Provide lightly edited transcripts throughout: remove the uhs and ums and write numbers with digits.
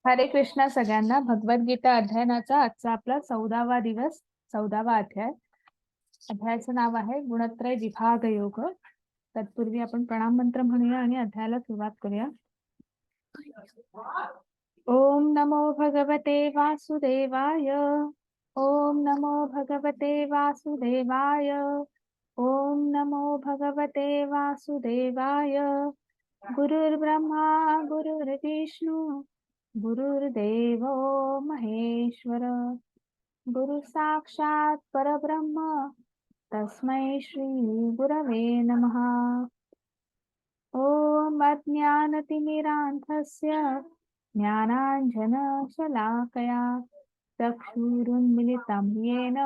हरे कृष्णा सगळ्यांना. भगवद्गीता अध्ययनाचा आजचा आपला 14वा दिवस, 14वा अध्याय. अध्यायाचं नाव आहे गुणत्रय विभाग योग. तत्पूर्वी आपण प्रणाम मंत्र म्हणूया आणि अध्यायाला सुरुवात करूया. ओम नमो भगवते वासुदेवाय. ओम नमो भगवते वासुदेवाय. ओम नमो भगवते वासुदेवाय. गुरुर्ब्रह्मा गुरुर्विष्णू गुरुर्देवो महेश्वर. गुरु साक्षात परब्रह्म तस्मै श्री गुरवे नमः. ओम अज्ञानतिमिरान्धस्य ज्ञानाञ्जनशलाकया चक्षुरुन्मिलितं येन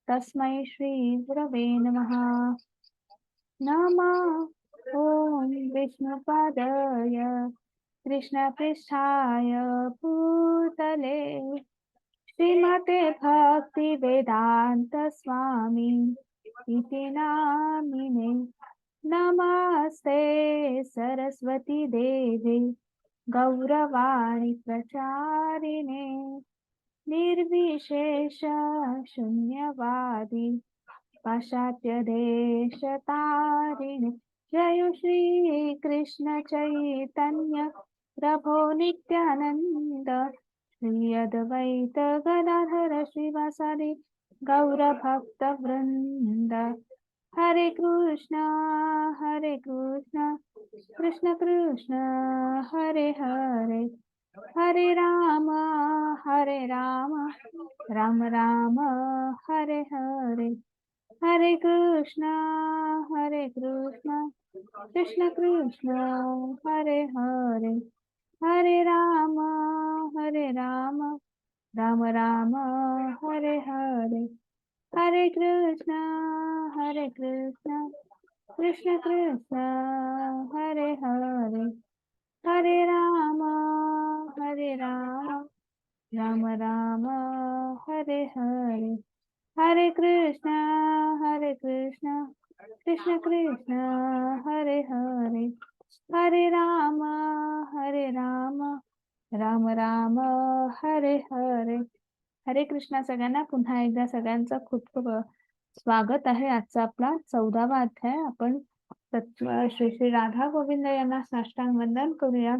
तस्मै श्री गुरवे नमः. नमः ओम विष्णुपादाय कृष्णपृष्ठाय भूतले श्रीमते भक्ति वेदांत स्वामी इति नामिने. नमस्ते सरस्वती देवी गौरवाणी प्रचारिणे निर्विशेष शून्यवादी पाश्चात्य देशतारिणे. जय श्री कृष्ण चैतन्य प्रभो नित्यानंद श्री अद्वैत गदाधर श्रीवासादि गौर भक्त वृंद. हरे कृष्ण कृष्ण कृष्ण हरे हरे, हरे राम राम राम हरे हरे. हरे कृष्ण कृष्ण कृष्ण हरे हरे, हरे राम राम राम हरे हरे. हरे कृष्ण कृष्ण कृष्ण हरे हरे, हरे राम राम राम हरे हरे. हरे कृष्ण कृष्ण कृष्ण हरे हरे, हरे राम राम राम हरे हरे. हरे कृष्णा सगळ्यांना. पुन्हा एकदा सगळ्यांचं खूप खूप स्वागत आहे. आजचा आपला 14वा अध्याय. आपण श्री श्री राधा गोविंद यांना साष्टांग वंदन करूया.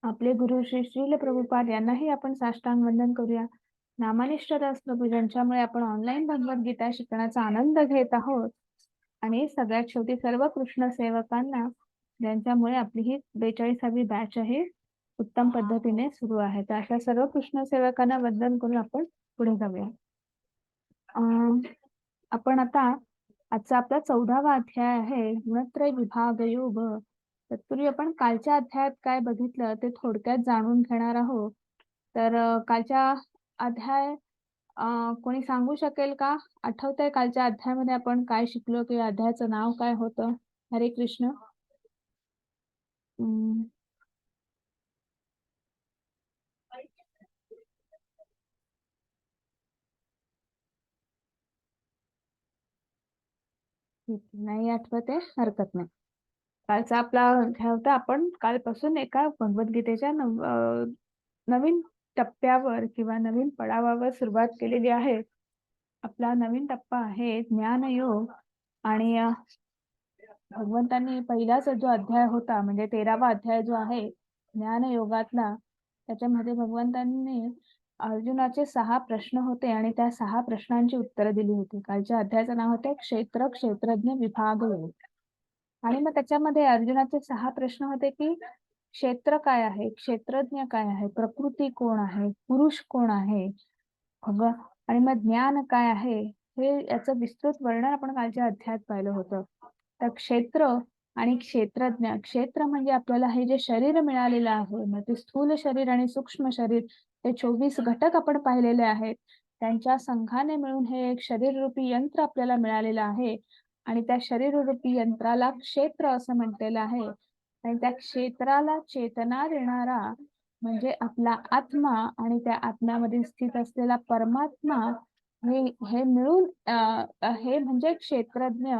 आपले गुरु श्री श्रील प्रभुपाद यांनाही आपण साष्टांग वंदन करूया. नामानिष्ठ दास प्रभू ज्यांच्यामुळे आपण ऑनलाईन भगवद्गीता शिकण्याचा आनंद घेत आहोत, आणि सगळ्यात शेवटी सर्व कृष्ण सेवकांना ज्यांच्यामुळे आपली ही 42वी बॅच आहे उत्तम पद्धतीने सुरू आहे. तर अशा सर्व कृष्ण सेवकांना वंदन करून आपण पुढे जाऊया. आपण आता आजचा आपला 14वा अध्याय आहे गुणत्रय विभाग योग. तत्पूर्वी आपण कालच्या अध्यायात काय बघितलं ते थोडक्यात जाणून घेणार आहोत. तर कालच्या अध्याय कोणी सांगू शकेल का? आठवतंय कालच्या अध्यायामध्ये आपण काय शिकलो किंवा अध्यायाचं नाव काय होतं? हरे कृष्ण. नाही आठवत आहे, हरकत नाही. कालचा आपला अध्याय होता. आपण कालपासून एका भगवद्गीतेच्या नवीन टप्प्यावर किंवा नवीन पडावावर सुरुवात केलेली आहे. आपला नवीन टप्पा आहे ज्ञानयोग. आणि भगवंतांनी पहिलाच जो अध्याय होता म्हणजे 13वा अध्याय जो आहे ज्ञानयोगातला, त्याच्यामध्ये भगवंतांनी अर्जुनाचे 6 प्रश्न होते आणि त्या 6 प्रश्नांची उत्तरं दिली होती. कालच्या अध्यायाचं नाव होते क्षेत्र क्षेत्रज्ञ विभाग योग. आणि मग त्याच्यामध्ये अर्जुनाचे 6 प्रश्न होते की क्षेत्र काय आहे, क्षेत्रज्ञ काय आहे, प्रकृती कोण आहे, पुरुष कोण आहे, आणि मग ज्ञान काय आहे, हे याचं विस्तृत वर्णन आपण कालच्या अध्यायात पाहिलं होतं. तर क्षेत्र आणि क्षेत्रज्ञ, क्षेत्र म्हणजे आपल्याला हे जे शरीर मिळालेलं आहे, मग ते स्थूल शरीर आणि सूक्ष्म शरीर, हे 24 घटक आपण पाहिलेले आहेत. त्यांच्या संघाने मिळून हे एक शरीररूपी यंत्र आपल्याला मिळालेलं आहे. आणि त्या शरीररूपी यंत्राला क्षेत्र असं म्हटलेलं आहे. आणि त्या क्षेत्राला चेतना देणारा म्हणजे आपला आत्मा आणि त्या आत्म्यामध्ये स्थित असलेला परमात्मा, हे मिळून हे म्हणजे क्षेत्रज्ञ.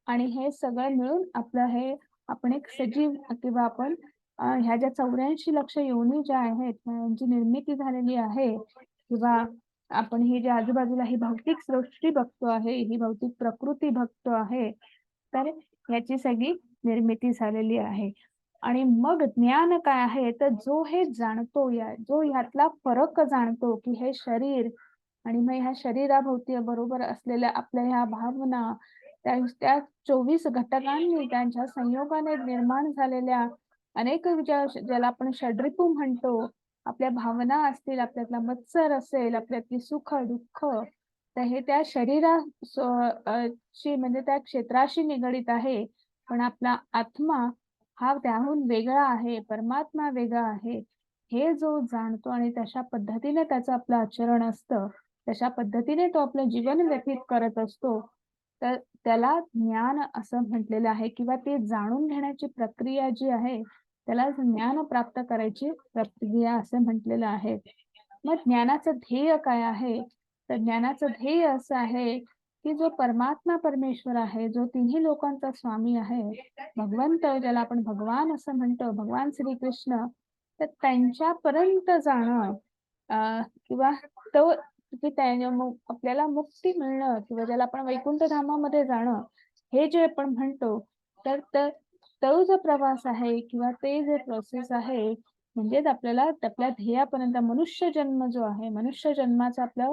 आणि हे सगळं मिळून आपलं हे आपण एक सजीव किंवा आपण ह्या ज्या 84 लक्ष योनी ज्या आहेत, यांची निर्मिती झालेली आहे किंवा आपण ही जी आजूबाजूला ही भौतिक सृष्टी बघतो आहे, ही भौतिक प्रकृती बघतो आहे, तर याची सगळी निर्मिती झालेली आहे. आणि मग ज्ञान काय आहे, तर जो हे जाणतो, जो ह्यातला फरक जाणतो, की हे शरीर आणि मग ह्या शरीराभोवती बरोबर असलेल्या आपल्या ह्या भावना, त्या त्या 24 घटकांनी त्यांच्या संयोगाने निर्माण झालेल्या अनेक ज्याला आपण षड्रिपू म्हणतो. आपल्या भावना असतील, आपल्यातला मत्सर असेल, आपल्यातली सुख-दुःख, तर हे त्या शी म्हणजे त्या क्षेत्राशी निगडीत आहे. पण आपला आत्मा हा त्याहून वेगळा आहे, परमात्मा वेगळा आहे. हे जो जाणतो आणि तशा पद्धतीने त्याचं आपलं आचरण असतं, तशा पद्धतीने तो आपलं जीवन व्यतीत करत असतो. तर त्याला ज्ञान असं म्हटलेलं आहे किंवा ते जाणून घेण्याची प्रक्रिया जी आहे, त्याला ज्ञान प्राप्त करायची प्रक्रिया असं म्हटलेलं आहे. मग ज्ञानाचं ध्येय काय आहे? तर ज्ञानाचं ध्येय असं आहे, की जो परमात्मा परमेश्वर आहे, जो तिन्ही लोकांचा स्वामी आहे, भगवंत ज्याला आपण भगवान असं म्हणतो, भगवान श्रीकृष्ण, तर त्यांच्यापर्यंत जाणं किंवा तो की त्या आपल्याला मुक्ती मिळणं किंवा ज्याला आपण वैकुंठ धामामध्ये जाणं, हे जे आपण म्हणतो, तर तो जो प्रवास आहे किंवा ते जे प्रोसेस आहे, म्हणजेच आपल्याला आपल्या ध्येयापर्यंत मनुष्य जन्म जो आहे, मनुष्य जन्माचा आपला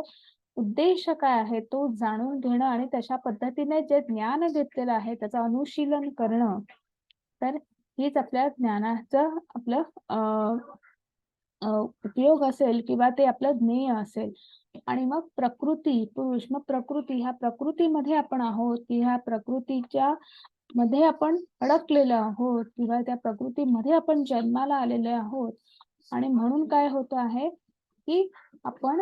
उद्देश काय आहे, तो जाणून घेणं आणि तशा पद्धतीने जे ज्ञान घेतलेलं आहे, त्याचं अनुशीलन करणं. तर हीच आपल्या ज्ञानाचं आपलं उपयोग असेल किंवा ते आपलं ध्येय असेल. आणि मग प्रकृती, पुरुष, मग प्रकृती, ह्या प्रकृतीमध्ये आपण आहोत, की ह्या प्रकृतीच्या मध्ये आपण अडकलेलो आहोत किंवा त्या प्रकृतीमध्ये आपण जन्माला आलेले आहोत. आणि म्हणून काय होतं आहे, की आपण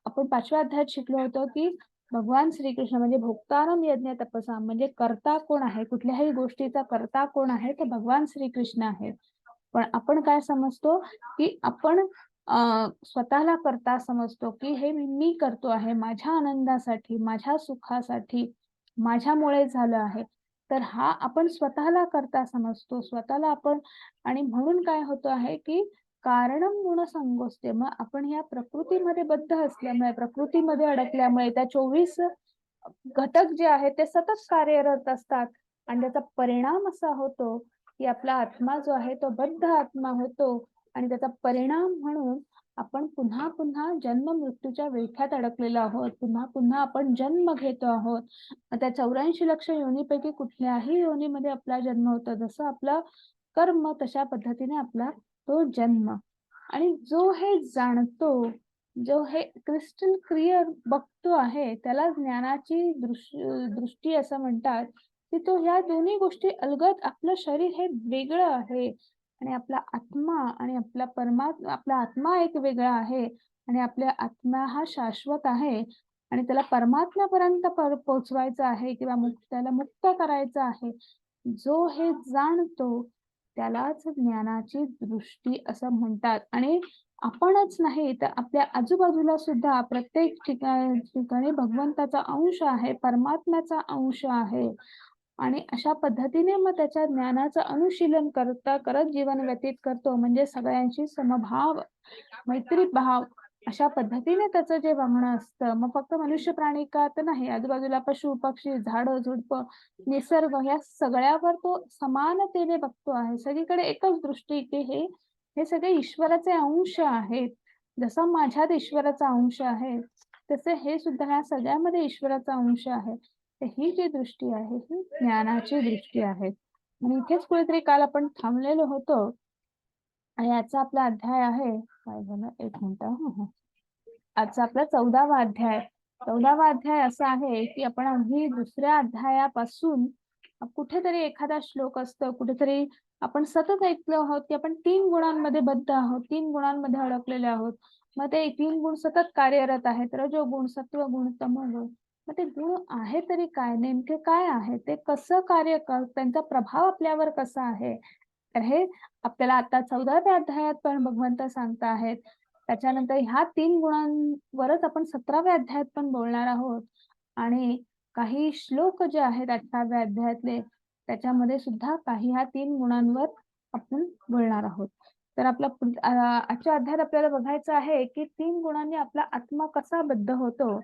आपण 5व्या अध्यायात शिकलो होतो, की भगवान श्रीकृष्ण म्हणजे भोक्तारम यज्ञ तपसा म्हणजे कर्ता कोण आहे? कुठल्याही गोष्टीचा कर्ता कोण आहे? तर भगवान श्रीकृष्ण आहेत. पण आपण काय समजतो, की आपण स्वतःला कर्ता समजतो, की हे मी करतो आहे माझ्या आनंदासाठी, माझ्या सुखासाठी, माझ्यामुळे झालं आहे. तर हा आपण स्वतःला कर्ता समजतो. स्वतःला आपण आणि म्हणून काय होतं आहे, की कारणं गुण संगोष्टे. मग आपण या प्रकृतीमध्ये बद्ध असल्यामुळे, प्रकृतीमध्ये अडकल्यामुळे त्या 24 घटक जे आहेत ते सतत कार्यरत असतात आणि त्याचा परिणाम असा होतो, की आपला आत्मा जो आहे तो बद्ध आत्मा होतो आणि त्याचा परिणाम म्हणून आपण पुन्हा-पुन्हा जन्म-मृत्यूच्या विळख्यात अडकलेलो आहोत. पुन्हा-पुन्हा आपण जन्म घेतो आहोत. मग त्या 84 लक्ष योनीपैकी कुठल्याही योनीमध्ये आपला जन्म होतो. जसं आपलं कर्म तशा पद्धतीने आपला तो जन्म. आणि जो हे जाणतो, जो हे क्रिस्टल क्लिअर बघतो आहे, त्याला ज्ञानाची दृष्टी असं म्हणतात, की तो ह्या दोन्ही गोष्टी अलगद आपलं शरीर हे वेगळं आहे आणि आपला आत्मा आणि आपला आत्मा एक वेगळा आहे आणि आपला आत्मा हा शाश्वत आहे आणि त्याला परमात्म्यापर्यंत पोहोचवायचं आहे किंवा त्याला मुक्त करायचं आहे. जो हे जाणतो त्यालाच ज्ञानाची दृष्टी असं म्हणतात आणि आपणच नाही तर आपल्या आजूबाजूला सुद्धा प्रत्येक ठिकाणी भगवंताचा अंश आहे, परमात्म्याचा अंश आहे. आणि अशा पद्धतीने मग त्याच्या ज्ञानाचं अनुशीलन करत जीवन व्यतीत करतो म्हणजे सगळ्यांशी समभाव, मैत्री भाव अशा पद्धतीने त्याचं जे वागणं असतं. मग फक्त मनुष्य प्राणी का तर नाही, आजूबाजूला पशु, पक्षी, झाडं, झुडपं, निसर्ग ह्या सगळ्यावर तो समानतेने बघतो आहे. सगळीकडे एकच दृष्टी की हे सगळे ईश्वराचे अंश आहेत. जसा माझ्यात ईश्वराचा अंश आहे, तसे हे सुद्धा ह्या सगळ्यामध्ये ईश्वराचा अंश आहे. तर ही जी दृष्टी आहे, ही ज्ञानाची दृष्टी आहे. आणि इथेच कुठेतरी काल आपण थांबलेलो होतो आणि आजचा आपला अध्याय आहे, काय झालं? 1 मिनिट हं, हं. आजचा आपला 14वा अध्याय. 14वा अध्याय असा आहे, की आपण अगदी दुसऱ्या अध्यायापासून कुठेतरी एखादा श्लोक असतो, कुठेतरी आपण सतत ऐकलो आहोत, की आपण 3 गुणांमध्ये बद्ध आहोत, 3 गुणांमध्ये अडकलेले आहोत. मग ते 3 गुण सतत कार्यरत आहेत. रजोगुण, सत्वगुण, तमोगुण. मग ते गुण आहे तरी काय? नेमके काय आहे? ते कसं त्यांचा प्रभाव आपल्यावर कसा आहे? तर हे आपल्याला आता 14व्या अध्यायात पण भगवंत सांगत आहेत. त्याच्यानंतर ह्या 3 गुणांवरच आपण 17व्या अध्यायात पण बोलणार आहोत आणि काही श्लोक जे आहेत 18व्या अध्यायातले, त्याच्यामध्ये सुद्धा काही ह्या 3 गुणांवर आपण बोलणार आहोत. तर आजच्या अध्यायात आपल्याला बघायचं आहे, की 3 गुणांनी आपला आत्मा कसा बद्ध होतो.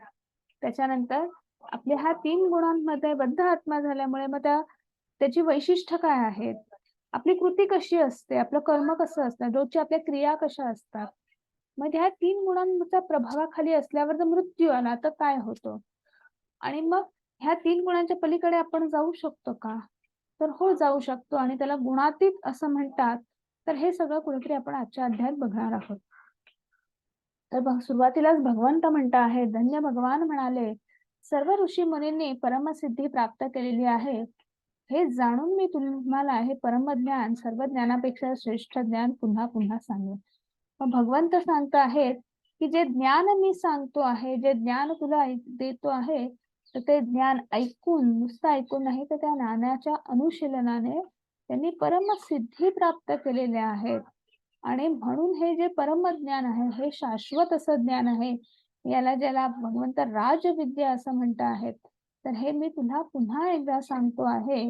त्याच्यानंतर आपल्या ह्या 3 गुणांमध्ये बद्ध आत्मा झाल्यामुळे मग त्याची वैशिष्ट्य काय आहेत? आपली कृती कशी असते? आपलं कर्म कसं असतं? रोजच्या आपल्या क्रिया कशा असतात? मग ह्या 3 गुणांच्या प्रभावाखाली असल्यावर जर मृत्यू आला तर काय होतं? आणि मग ह्या 3 गुणांच्या पलीकडे आपण जाऊ शकतो का? तर हो, जाऊ शकतो आणि त्याला गुणातीत असं म्हणतात. तर हे सगळं कुठेतरी आपण आजच्या अध्यायात बघणार आहोत. तर सुरुवातीलाच भगवंत म्हणत आहेत, धन्य भगवान म्हणाले, सर्व ऋषी मुनींनी परमसिद्धी प्राप्त केलेली आहे. हे जाणून मी तुम्हाला हे परमज्ञान सर्व ज्ञानापेक्षा श्रेष्ठ ज्ञान पुन्हा पुन्हा सांगेन. मग भगवंत सांगत आहेत, की जे ज्ञान मी सांगतो आहे, जे ज्ञान तुला देतो आहे, तर ते ज्ञान ऐकून, नुसतं ऐकून नाही, तर त्या ज्ञानाच्या अनुशीलनाने त्यांनी परमसिद्धी प्राप्त केलेल्या आहेत. आणि म्हणून हे जे परमज्ञान आहे, हे शाश्वत असं ज्ञान आहे. ज्याला भगवंत राजविद्या असं म्हणत आहेत. तर हे मी तुला पुन्हा एकदा सांगतो आहे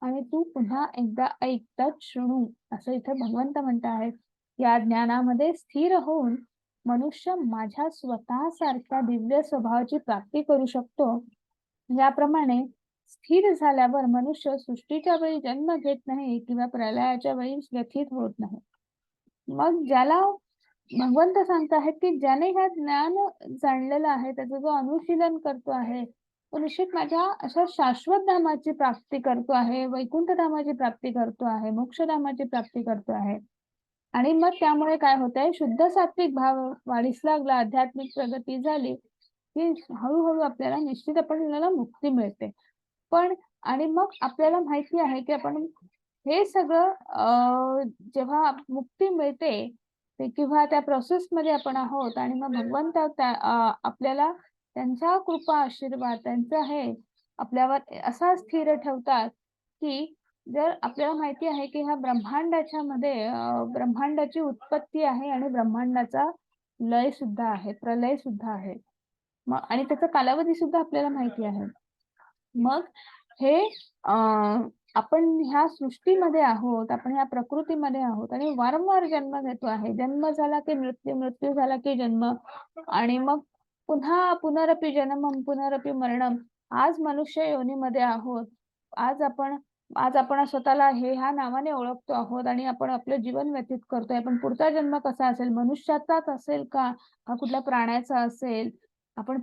आणि तू पुन्हा एकदा ऐकतात शृणू असं इथे भगवंत म्हणत आहेत. या ज्ञानामध्ये स्थिर होऊन मनुष्य माझ्या स्वतःसारख्या दिव्य स्वभावाची प्राप्ती करू शकतो. याप्रमाणे स्थिर झाल्यावर मनुष्य सृष्टीच्या वेळी जन्म घेत नाही किंवा प्रलयाच्या वेळी व्यथित होत नाही. मग ज्याला भगवंत सांगत आहेत, की ज्याने हे ज्ञान जाणलेलं आहे, त्याचं जो अनुशीलन करतो आहे, तो निश्चित माझ्या अशा शाश्वत धामाची प्राप्ती करतो आहे, वैकुंठ धामाची प्राप्ती करतो आहे, मोक्षधामाची प्राप्ती करतो आहे. आणि मग त्यामुळे काय होतंय, शुद्ध सात्विक भाव वाढीस लागला, आध्यात्मिक प्रगती झाली, की हळू आपल्याला निश्चित आपल्याला मुक्ती मिळते. पण आणि मग आपल्याला माहिती आहे, की आपण हे सगळं जेव्हा मुक्ती मिळते ते किंवा त्या प्रोसेसमध्ये आपण आहोत आणि मग भगवंत आपल्याला त्यांचा कृपा आशीर्वाद त्यांचं हे आपल्यावर असा स्थिर ठेवतात, की जर आपल्याला माहिती आहे, की ह्या ब्रह्मांडाच्या मध्ये ब्रह्मांडाची उत्पत्ती आहे आणि ब्रह्मांडाचा लय सुद्धा आहे, प्रलय सुद्धा आहे. मग आणि त्याचा कालावधी सुद्धा आपल्याला माहिती आहे. मग हे अ, आपण ह्या सृष्टीमध्ये आहोत, आपण ह्या प्रकृतीमध्ये आहोत आणि वारंवार जन्म घेतो आहे. जन्म झाला की मृत्यू, मृत्यू झाला की जन्म आणि मग पुन्हा पुनरपी जन्मम पुनरपी मरणम. आज मनुष्य योनीमध्ये आहोत. आज आपण आज आपण स्वतःला ह्या नावाने ओळखतो आहोत आणि आपण आपलं जीवन व्यतीत करतोय. पण पुढचा जन्म कसा असेल? मनुष्याचाच असेल का? का कुठल्या प्राण्याचा असेल? आपण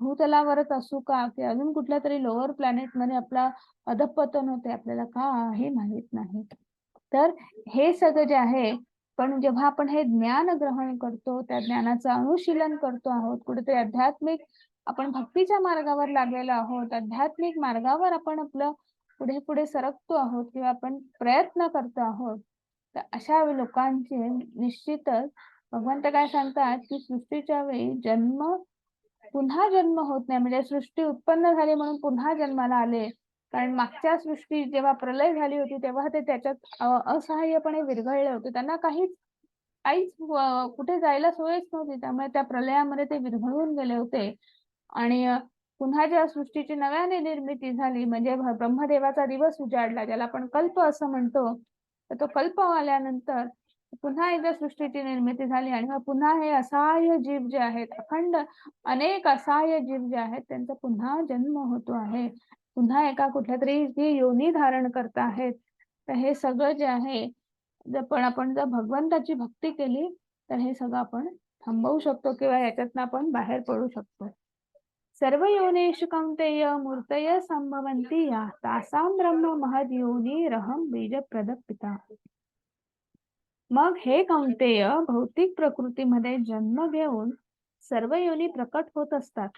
भूतलावरच असू का? की अजून कुठल्यातरी लोअर प्लॅनेटमध्ये आपला अधःपतन होते आपल्याला काही माहित नाही. तर हे सगळं जे आहे, पण जेव्हा आपण हे ज्ञान ग्रहण करतो, त्या ज्ञानाचं अनुशीलन करतो आहोत, कुठेतरी आपण भक्तीच्या मार्गावर लागलेलो आहोत, आध्यात्मिक मार्गावर आपण आपलं पुढे सरकतो आहोत किंवा आपण प्रयत्न करतो आहोत. तर अशा लोकांचे निश्चितच भगवंत काय सांगतात, की सृष्टीच्या वेळी पुन्हा जन्म होत नाही. म्हणजे सृष्टी उत्पन्न झाली म्हणून पुन्हा जन्माला आले. कारण मागच्या सृष्टी जेव्हा प्रलय झाली होती, तेव्हा ते त्याच्यात असहाय्यपणे विरघळले होते. त्यांना काहीच कुठे जायला सोयच नव्हती. त्यामुळे त्या प्रलयामध्ये ते विरघळून गेले होते. आणि पुन्हा जेव्हा सृष्टीची नव्याने निर्मिती झाली, म्हणजे ब्रह्मदेवाचा दिवस उजाडला, ज्याला आपण कल्प असं म्हणतो. तर तो कल्प आल्यानंतर पुन्हा एकदा सृष्टीची निर्मिती झाली आणि मग पुन्हा हे असहाय्य जीव जे आहेत, अनेक असहाय्य जीव जे आहेत, त्यांचा पुन्हा जन्म होतो आहे. पुन्हा एका कुठल्यातरी जी योनी धारण करत आहेत. तर हे सगळं जे आहे, आपण जर भगवंताची भक्ती केली, तर हे सगळं आपण थांबवू शकतो किंवा याच्यातनं आपण बाहेर पडू शकतो. सर्व योनिषु कौंतेय मूर्तय संभवन्ति या तासां ब्रह्म महद योनिरहं बीजप्रद पिता. मग हे कौंतेय भौतिक प्रकृतीमध्ये जन्म घेऊन सर्व योनी प्रकट होत असतात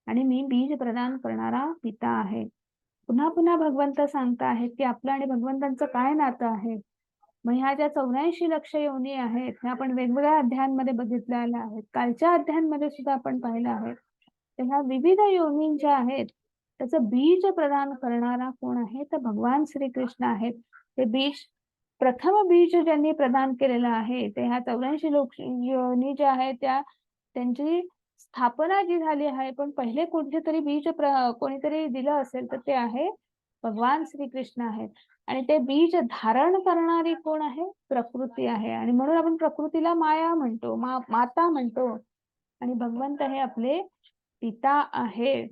आणि मी बीज प्रदान करणारा पिता आहे. पुन्हा पुन्हा भगवंत सांगता आहेत, की आपलं आणि भगवंतांचं काय नातं आहे. मग ह्या ज्या 84 लक्ष योनी आहेत, ह्या आपण वेगवेगळ्या अध्यायांमध्ये बघितलेल्या आहेत. कालच्या अध्यायांमध्ये सुद्धा आपण पाहिलं आहे. तर ह्या विविध योनींच्या आहेत, त्याचं बीज प्रदान करणारा कोण आहे? तर भगवान श्रीकृष्ण आहेत. ते बीज प्रथम बीज ज्यांनी प्रदान केलेलं आहे, ते ह्या 84 योनी ज्या आहेत, त्यांची स्थापना जी झाली आहे, पण पहिले कोणतेतरी कोणीतरी दिलं असेल, तर ते आहे भगवान श्रीकृष्ण आहेत. आणि ते बीज धारण करणारी कोण आहे? प्रकृती आहे. आणि म्हणून आपण प्रकृतीला माया म्हणतो, माता म्हणतो. आणि भगवंत हे आपले पिता आहे.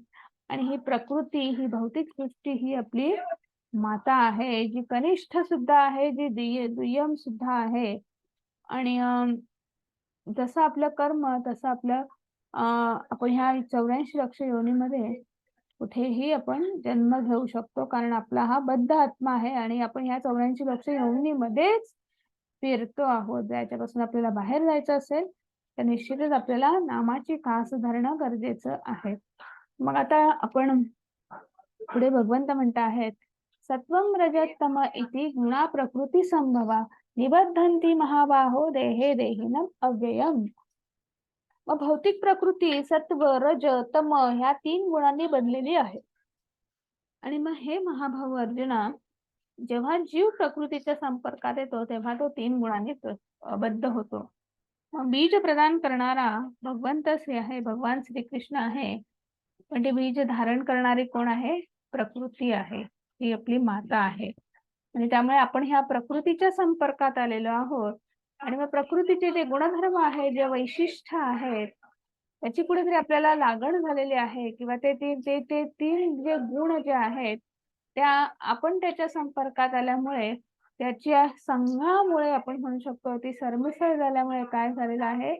आणि ही प्रकृती, ही भौतिक सृष्टी ही आपली माता आहे, जी कनिष्ठ सुद्धा आहे, जी दुय्यम सुद्धा आहे. आणि जसं आपलं कर्म तसं आपलं आपण ह्या 84 लक्ष योनीमध्ये कुठेही आपण जन्म घेऊ शकतो, कारण आपला हा बद्ध आत्मा आहे आणि आपण ह्या 84 लक्ष योनीमध्येच फिरतो आहोत. ज्याच्यापासून आपल्याला बाहेर जायचं असेल तर निश्चितच आपल्याला नामाची कास धरणं गरजेचं आहे. मग आता आपण पुढे भगवंत म्हणत आहेत, सत्वं रजतम इति गुणा प्रकृती संभवा निबद्धन्ति महाबाहो देहे देहिनम अव्ययम. मग भौतिक प्रकृती सत्व रज तम ह्या 3 गुणांनी बनलेली आहे. आणि मग हे महाभाव अर्जुना, जेव्हा जीव प्रकृतीच्या संपर्कात येतो तेव्हा तो 3 गुणांनी बद्ध होतो. मग बीज प्रदान करणारा भगवंत श्री आहे, भगवान श्रीकृष्ण आहे. पण ते बीज धारण करणारी कोण आहे? प्रकृती आहे, ही आपली माता आहे. आणि त्यामुळे आपण ह्या प्रकृतीच्या संपर्कात आलेलो आहोत. आणि मग प्रकृतीचे जे गुणधर्म आहेत, जे वैशिष्ट्य आहेत, त्याची कुठेतरी आपल्याला लागण झालेली आहे, किंवा ते ते ते ते तीन जे गुण जे आहेत त्या आपण त्याच्या संपर्कात आल्यामुळे, त्याच्या संघामुळे आपण म्हणू शकतो ती सरमिसळ झाल्यामुळे काय झालेलं आहे,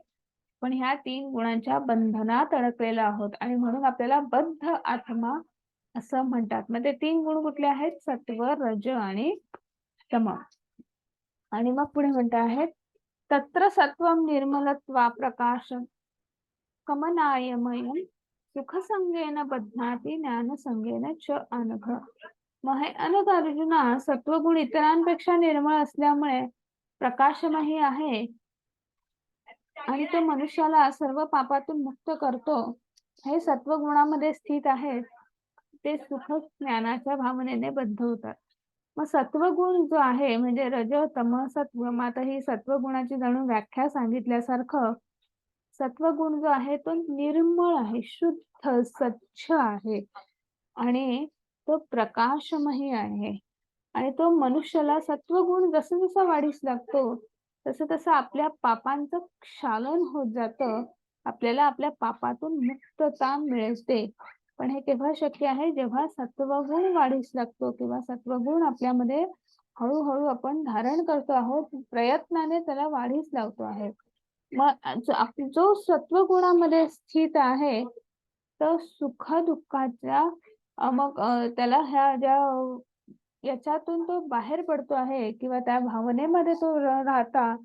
पण ह्या 3 गुणांच्या बंधनात अडकलेलो आहोत. आणि म्हणून आपल्याला बद्ध आत्मा असं म्हणतात. मग ते 3 गुण कुठले आहेत? सत्व, रज आणि तम. आणि मग पुढे म्हणत आहेत, तत्र सत्वं निर्मलत्वा प्रकाश कमनायमयम सुखसंगेन बध्नाति ज्ञानसंगेन च अनघ. मग हे अनघ अर्जुना, सत्वगुण इतरांपेक्षा निर्मळ असल्यामुळे प्रकाशमयी आहे आणि तो मनुष्याला सर्व पापातून मुक्त करतो. हे सत्वगुणामध्ये स्थित आहे ते सुख ज्ञानाच्या भावनेने बद्ध होतात. मग सत्वगुण जो आहे म्हणजे रज तम सत्व, मग आता ही सत्वगुणाची जणू व्याख्या सांगितल्यासारखं सत्वगुण जो आहे तो निर्मळ आहे, शुद्ध स्वच्छ आहे आणि तो प्रकाशमयी आहे. आणि तो मनुष्याला सत्वगुण जसं जसं वाढीस लागतो तसं तसं आपल्या पापांचं क्षालन होत जातं. आपल्याला आपल्या पापातून मुक्तता मिळते. पण हे केव्हा शक्य आहे? जेव्हा सत्वगुण वाढीस लागतो किंवा सत्वगुण आपल्यामध्ये हळूहळू आपण धारण करतो आहोत, प्रयत्नाने त्याला वाढीस लावतो आहे. मग जो सत्वगुणामध्ये स्थित आहे तर सुख दुःखाच्या मग त्याला ह्या ज्या याच्यातून तो बाहेर पडतो आहे किंवा त्या भावनेमध्ये तो राहता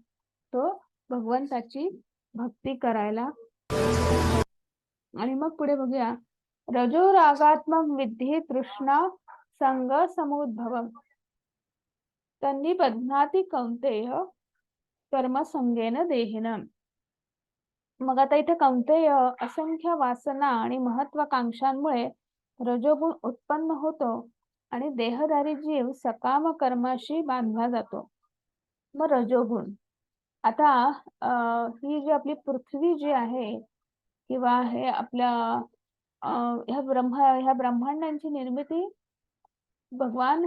तो भगवंताची भक्ती करायला. आणि मग पुढे बघूया, रजो रागात्मक विद्धी तृष्णा संग समुद्भव तन्नी बध्नाती कौंतेय कर्मसंगेन देहिनम. मग आता इथे कौंतेय, असंख्य वासना आणि महत्वाकांक्षांमुळे रजोगुण उत्पन्न होतो आणि देहधारी जीव सकाम कर्माशी बांधला जातो. मग रजोगुण, आता ही जी आपली पृथ्वी जी आहे किंवा हे आपल्या ह्या ब्रह्मांडांची निर्मिती भगवान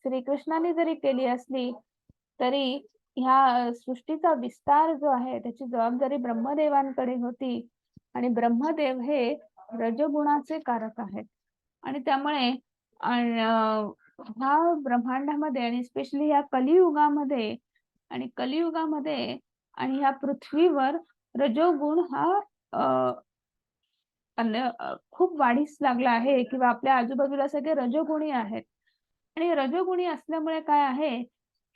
श्रीकृष्णाने जरी केली असली तरी ह्या सृष्टीचा विस्तार जो आहे त्याची जबाबदारी ब्रह्मदेवांकडे होती. आणि ब्रह्मदेव हे रजगुणाचे कारक आहेत. आणि त्यामुळे ह्या ब्रह्मांडामध्ये आणि स्पेशली ह्या कलियुगामध्ये आणि ह्या पृथ्वीवर रजोगुण हा खूप वाढीस लागला आहे किंवा आपल्या आजूबाजूला सगळे रजोगुणी आहेत. आणि रजोगुणी असल्यामुळे काय आहे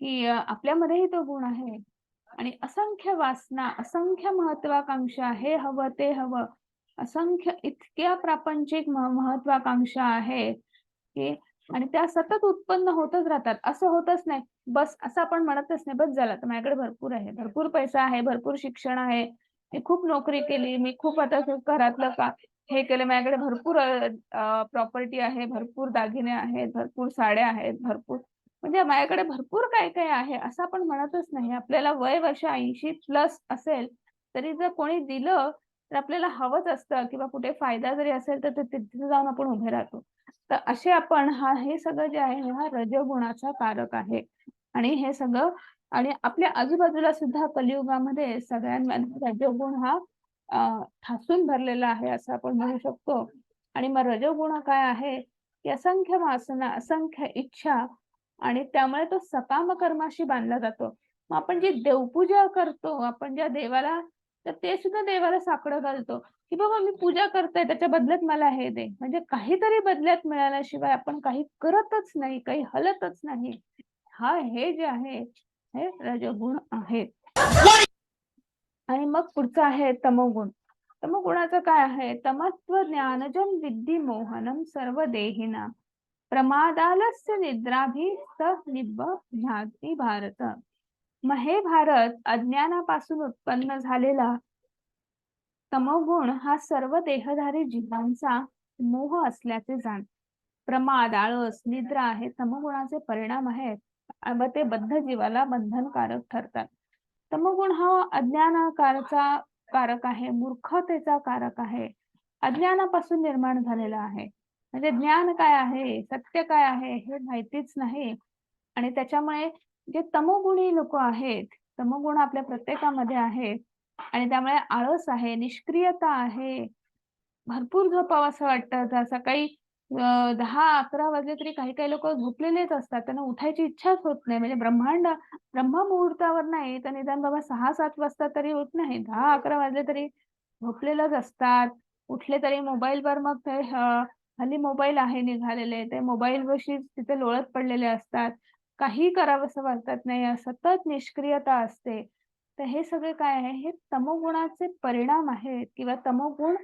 की आपल्यामध्येही तो गुण आहे आणि असंख्य वासना, असंख्य महत्वाकांक्षा, हे हवं ते हवं, असंख्य इतक्या प्रापंचिक महत्वाकांक्षा आहेत की आणि त्या सतत उत्पन्न होतच राहतात. असं होतच नाही बस, असं आपण म्हणतच नाही बस झालं तर माझ्याकडे भरपूर आहे, भरपूर पैसा आहे, भरपूर शिक्षण आहे, मी खूप नोकरी केली, मी खूप आता घरातलं का हे केलं, माझ्याकडे भरपूर प्रॉपर्टी आहे, भरपूर दागिने आहेत, भरपूर साड्या आहेत, भरपूर म्हणजे माझ्याकडे भरपूर काय काय आहे असं आपण म्हणतच नाही. आपल्याला वय वर्ष 80+ असेल तरी जर कोणी दिलं तर आपल्याला हवंच असतं किंवा कुठे फायदा जरी असेल तर तिथे जाऊन आपण उभे राहतो. तर असे आपण हे सगळं जे आहे हा रजोगुणाचा कारक आहे. आणि हे सगळं आणि आपल्या आजूबाजूला सुद्धा कलियुगामध्ये सगळ्यांमध्ये रजोगुण हा ठासून भरलेला आहे असं आपण म्हणू शकतो. आणि मग रजोगुण काय आहे, की असंख्य वासना, असंख्य इच्छा आणि त्यामुळे तो सकाम कर्माशी बांधला जातो. मग आपण जी देवपूजा करतो, आपण ज्या देवाला तर ते सुद्धा देवाला साकडं घालतो, की बाबा मी पूजा करतोय त्याच्या बदल्यात मला हे दे. म्हणजे काहीतरी बदल्यात मिळाल्याशिवाय आपण काही करतच नाही, काही हलतच नाही. हे जे आहे, हे रजोगुण आहेत. आणि मग पुढचं आहे तमोगुण. तमोगुणाचं काय आहे? तमत्व ज्ञानजं विद्धि मोहनं सर्व देहिनां प्रमादालस्य निद्राभी स निबध्नाति भारत. मग हे भारत अज्ञानापासून उत्पन्न झालेला तमोगुण हा सर्व देहधारी जीवांचा मोह असल्याचे जाण. प्रमाद, आळस, निद्रा हे तमोगुणाचे परिणाम आहेत व ते बद्ध जीवाला बंधनकारक ठरतात. तमोगुण हा अज्ञानाकारचा कारक आहे, मूर्खतेचा कारक आहे, अज्ञानापासून निर्माण झालेला आहे. म्हणजे ज्ञान काय आहे, सत्य काय आहे हे माहितीच नाही. आणि त्याच्यामुळे जे तमोगुणी लोक आहेत, तमोगुण आपल्या प्रत्येकामध्ये आहेत आणि त्यामुळे आळस आहे, निष्क्रियता आहे, भरपूर झोपावंसं वाटतं. तर सकाळी 10-11 वाजले तरी काही-काही लोकं झोपलेलेच असतात. त्यांना उठायची इच्छाच होत नाही. म्हणजे ब्रह्ममुहूर्तावर नाही, तर निदान बाबा 6-7 वाजता तरी होत नाही. 10-11 वाजले तरी झोपलेलेच असतात. उठले तरी मोबाईलवर मग ते हल्ली मोबाईल आहे निघालेले. ते मोबाईलपाशीच तिथे लोळत पडलेले असतात. काही करावंसं वाटत नाही. सतत निष्क्रियता असते. तर हे सगळे काय आहे? हे तमोगुणाचे परिणाम आहेत किंवा तमोगुण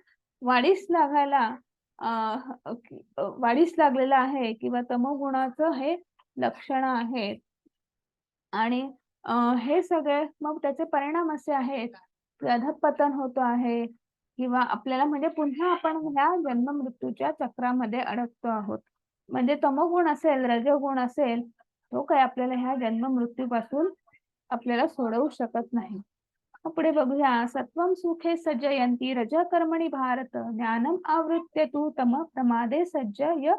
वाढीस लागायला वाढीस लागलेलं आहे किंवा तमोगुणाचं हे लक्षणं आहेत. आणि हे सगळे मग त्याचे परिणाम असे आहेत, की अधःपतन होतं आहे किंवा आपल्याला म्हणजे पुन्हा आपण ह्या जन्म-मृत्यूच्या चक्रामध्ये अडकतो आहोत. म्हणजे तमोगुण असेल, रजोगुण असेल, तो काही आपल्याला ह्या जन्म-मृत्यूपासून आपल्याला सोडवू शकत नाही. मग पुढे बघूया सत्वं सुखे सज्जयन्ति रजः कर्मणि भारत ज्ञानम् आवृत्य तु तमः प्रमादे सज्जय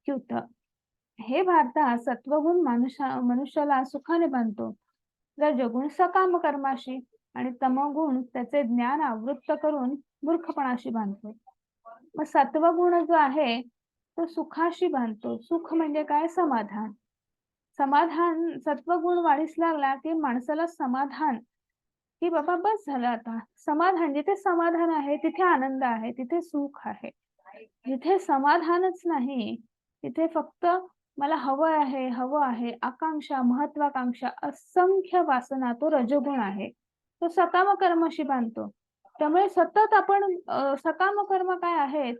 च्युत. हे भारता सत्वगुण मनुष्याला सुखाने बांधतो. रजोगुण सकाम कर्माशी आणि तमोगुण त्याचे ज्ञान आवृत्त करून मूर्खपणाशी बांधतो. मग सत्वगुण जो आहे तो सुखाशी बांधतो. सुख म्हणजे काय? समाधान. समाधान सत्वगुण वाढीस लागला की माणसाला समाधान की बाबा बस झालं आता. समाधान जिथे समाधान आहे तिथे आनंद आहे, तिथे सुख आहे. जिथे समाधानच नाही, तिथे फक्त मला हवं आहे, आकांक्षा, महत्वाकांक्षा, असंख्य वासना तो रजोगुण आहे. तो सकाम कर्माशी बांधतो. त्यामुळे सतत आपण सकाम कर्म काय आहेत,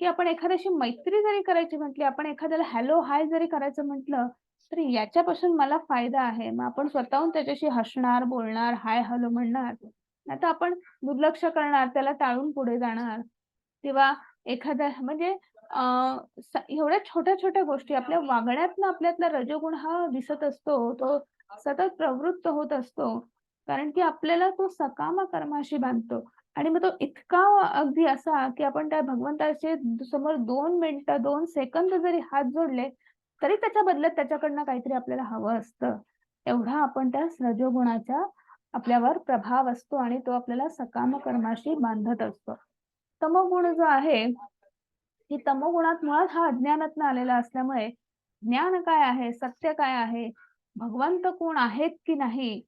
की आपण एखाद्याशी मैत्री जरी करायची म्हटली, आपण एखाद्याला हॅलो, हाय जरी करायचं म्हटलं, तर याच्यापासून मला फायदा आहे. मग आपण स्वतःहून त्याच्याशी हसणार, बोलणार, हाय, हॅलो म्हणणार. नाहीतर आपण दुर्लक्ष करणार, त्याला टाळून पुढे जाणार किंवा एखाद्या म्हणजे अ, एवढ्या छोट्या-छोट्या गोष्टी आपल्या वागण्यातनं आपल्यातला रजोगुण हा दिसत असतो. तो सतत प्रवृत्त होत असतो. कारण की आपल्याला तो सकाम कर्माशी बांधतो आणि मग तो इतका अगदी असा, की आपण त्या भगवंताचे समोर 2 मिनिटं, 2 सेकंद जरी हात जोडले, तरी त्याच्या बदल्यात त्याच्याकडनं काहीतरी आपल्याला हवं असतं. एवढा आपण त्या रजोगुणाचा आपल्यावर प्रभाव असतो आणि तो आपल्याला सकाम कर्माशी बांधत असतो. तमोगुण जो आहे, की तमोगुणात मुळात हा अज्ञानातनं आलेला असल्यामुळे ज्ञान काय आहे, सत्य काय आहे, भगवंत कोण आहेत की नाही,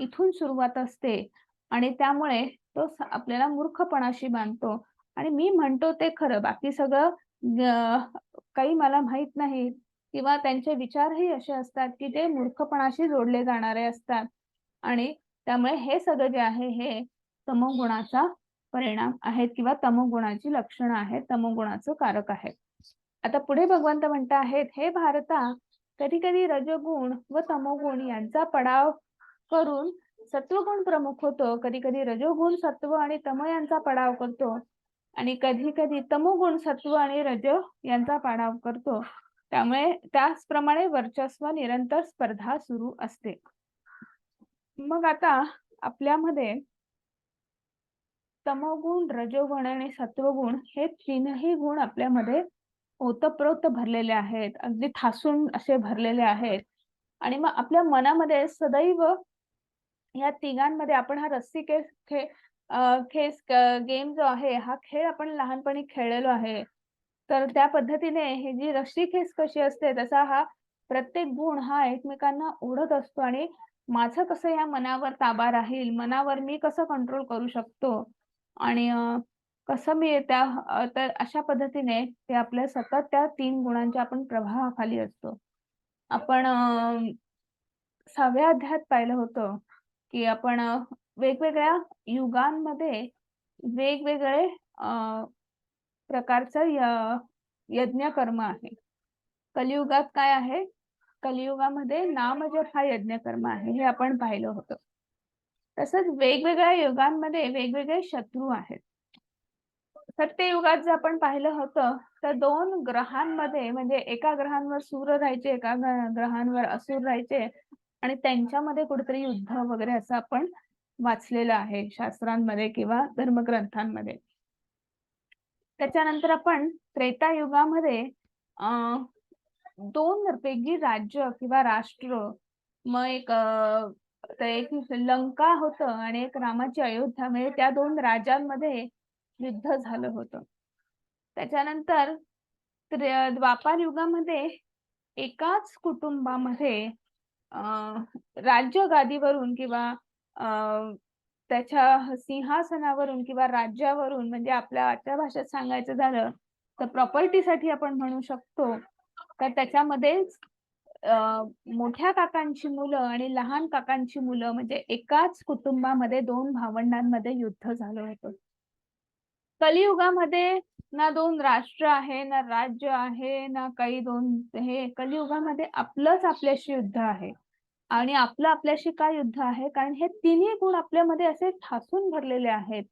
इथून सुरुवात असते आणि त्यामुळे तो आपल्याला मूर्खपणाशी बांधतो आणि मी म्हणतो ते खरं, बाकी सगळं काही मला माहीत नाही किंवा त्यांचे विचारही असे असतात, की ते मूर्खपणाशी जोडले जाणारे असतात आणि त्यामुळे हे सगळं जे आहे, हे तमोगुणाचा परिणाम आहेत किंवा तमोगुणाची लक्षणं आहेत, तमोगुणाचं कारक आहे. आता पुढे भगवंत म्हणत आहेत, "हे भारता, कधी-कधी रजोगुण व तमोगुण यांचा पडाव करून सत्वगुण प्रमुख होतो. कधी-कधी रजोगुण सत्व आणि तम यांचा पडाव करतो आणि कधी-कधी तमोगुण सत्व आणि रज यांचा पाडाव करतो. त्यामुळे त्याचप्रमाणे वर्चस्व निरंतर स्पर्धा सुरू असते." मग आता आपल्यामध्ये तमोगुण, रजोगुण आणि सत्वगुण हे तीनही गुण आपल्यामध्ये ओतप्रोत भरलेले आहेत, अगदी ठासून असे भरलेले आहेत आणि मग आपल्या मनामध्ये सदैव या तिघांमध्ये आपण हा रस्सीखेच खेस गेम जो आहे, हा खेळ आपण लहानपणी खेळलेलो आहे. तर त्या पद्धतीने ही जी रस्सीखेच कशी असते, तसा हा प्रत्येक गुण हा एकमेकांना ओढत असतो आणि माझं कसं या मनावर ताबा राहील, मनावर मी कसं कंट्रोल करू शकतो आणि कसं मी तर अशा पद्धतीने ते आपल्या सतत त्या 3 गुणांच्या आपण प्रभावाखाली असतो. आपण 6व्या अध्यायात पाहिलं होतं, की आपण वेगवेगळ्या युगांमध्ये वेगवेगळे प्रकारचं यज्ञ कर्म आहे. कलियुगात काय आहे? कलियुगामध्ये नामजप हा यज्ञ कर्म आहे, हे आपण पाहिलं होतं. तसंच वेगवेगळ्या युगांमध्ये वेगवेगळे शत्रू आहेत. सत्ययुगात जर आपण पाहिलं होतं, तर 2 ग्रहांमध्ये म्हणजे एका ग्रहांवर सूर राहायचे, एका ग्रहांवर असुर राहायचे आणि त्यांच्यामध्ये कुठेतरी युद्ध वगैरे असं आपण वाचलेलं आहे शास्त्रांमध्ये किंवा धर्मग्रंथांमध्ये. त्याच्यानंतर आपण त्रेतायुगामध्ये अ, 2 वेगळी राज्य किंवा राष्ट्र मग तर एक लंका होतं आणि एक रामाची अयोध्या म्हणजे त्या 2 राज्यांमध्ये युद्ध झालं होतं. त्याच्यानंतर द्वापार युगामध्ये एकाच कुटुंबामध्ये अ, राज्य गादीवरून किंवा अ, त्याच्या सिंहासनावरून किंवा राज्यावरून म्हणजे आपल्या आजच्या भाषेत सांगायचं झालं, तर प्रॉपर्टीसाठी आपण म्हणू शकतो, तर त्याच्यामध्येच अ, मोठ्या काकांची मुलं आणि लहान काकांची मुलं म्हणजे एकाच कुटुंबामध्ये 2 भावंडांमध्ये युद्ध झालं होतं. कलियुगामध्ये ना 2 राष्ट्र आहे, ना राज्य आहे, ना काही 2 हे कलियुगामध्ये आपलंच आपल्याशी युद्ध आहे. आणि आपलं आपल्याशी का युद्ध आहे? कारण हे तिन्ही गुण आपल्यामध्ये असे ठासून भरलेले आहेत.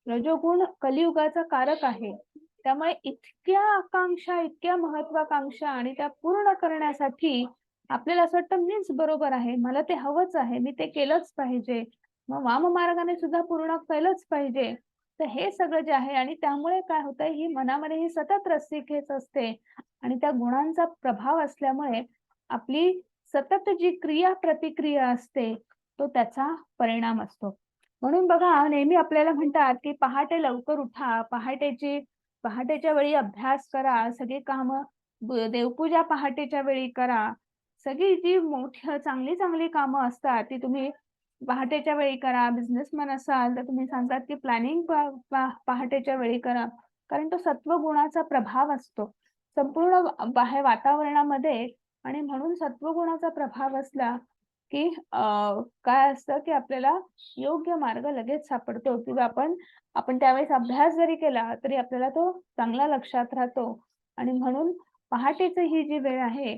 रजोगुण कलियुगाचा कारक आहे. त्यामुळे इतक्या आकांक्षा, इतक्या महत्वाकांक्षा आणि त्या पूर्ण करण्यासाठी आपल्याला असं वाटतं मीच बरोबर आहे. मला ते हवंच आहे. मी ते केलंच पाहिजे. मग वाममार्गाने सुद्धा पूर्ण केलंच पाहिजे. तर हे सगळं जे आहे आणि त्यामुळे काय होतंय, ही मनामध्ये ही सतत रस्सीखेच असते आणि त्या गुणांचा प्रभाव असल्यामुळे आपली सतत जी क्रिया-प्रतिक्रिया असते, तो त्याचा परिणाम असतो. म्हणून बघा नेहमी आपल्याला म्हणतात, की पहाटे लवकर उठा, पहाटेच्या वेळी अभ्यास करा, सगळी कामं देवपूजा पहाटेच्या वेळी करा. सगळी जी मोठी चांगली-चांगली कामं असतात, ती तुम्ही पहाटेच्या वेळी करा. बिझनेसमन असाल, तर तुम्ही सांगतात, की प्लॅनिंग पहाटेच्या वेळी करा. कारण तो सत्वगुणाचा प्रभाव असतो. संपूर्ण बाहेर वातावरणामध्ये आणि म्हणून सत्वगुणाचा प्रभाव असला, की काय असतं, की आपल्याला योग्य मार्ग लगेच सापडतो किंवा आपण आपण त्यावेळेस अभ्यास जरी केला, तरी आपल्याला तो चांगला लक्षात राहतो आणि म्हणून पहाटेची ही जी वेळ आहे,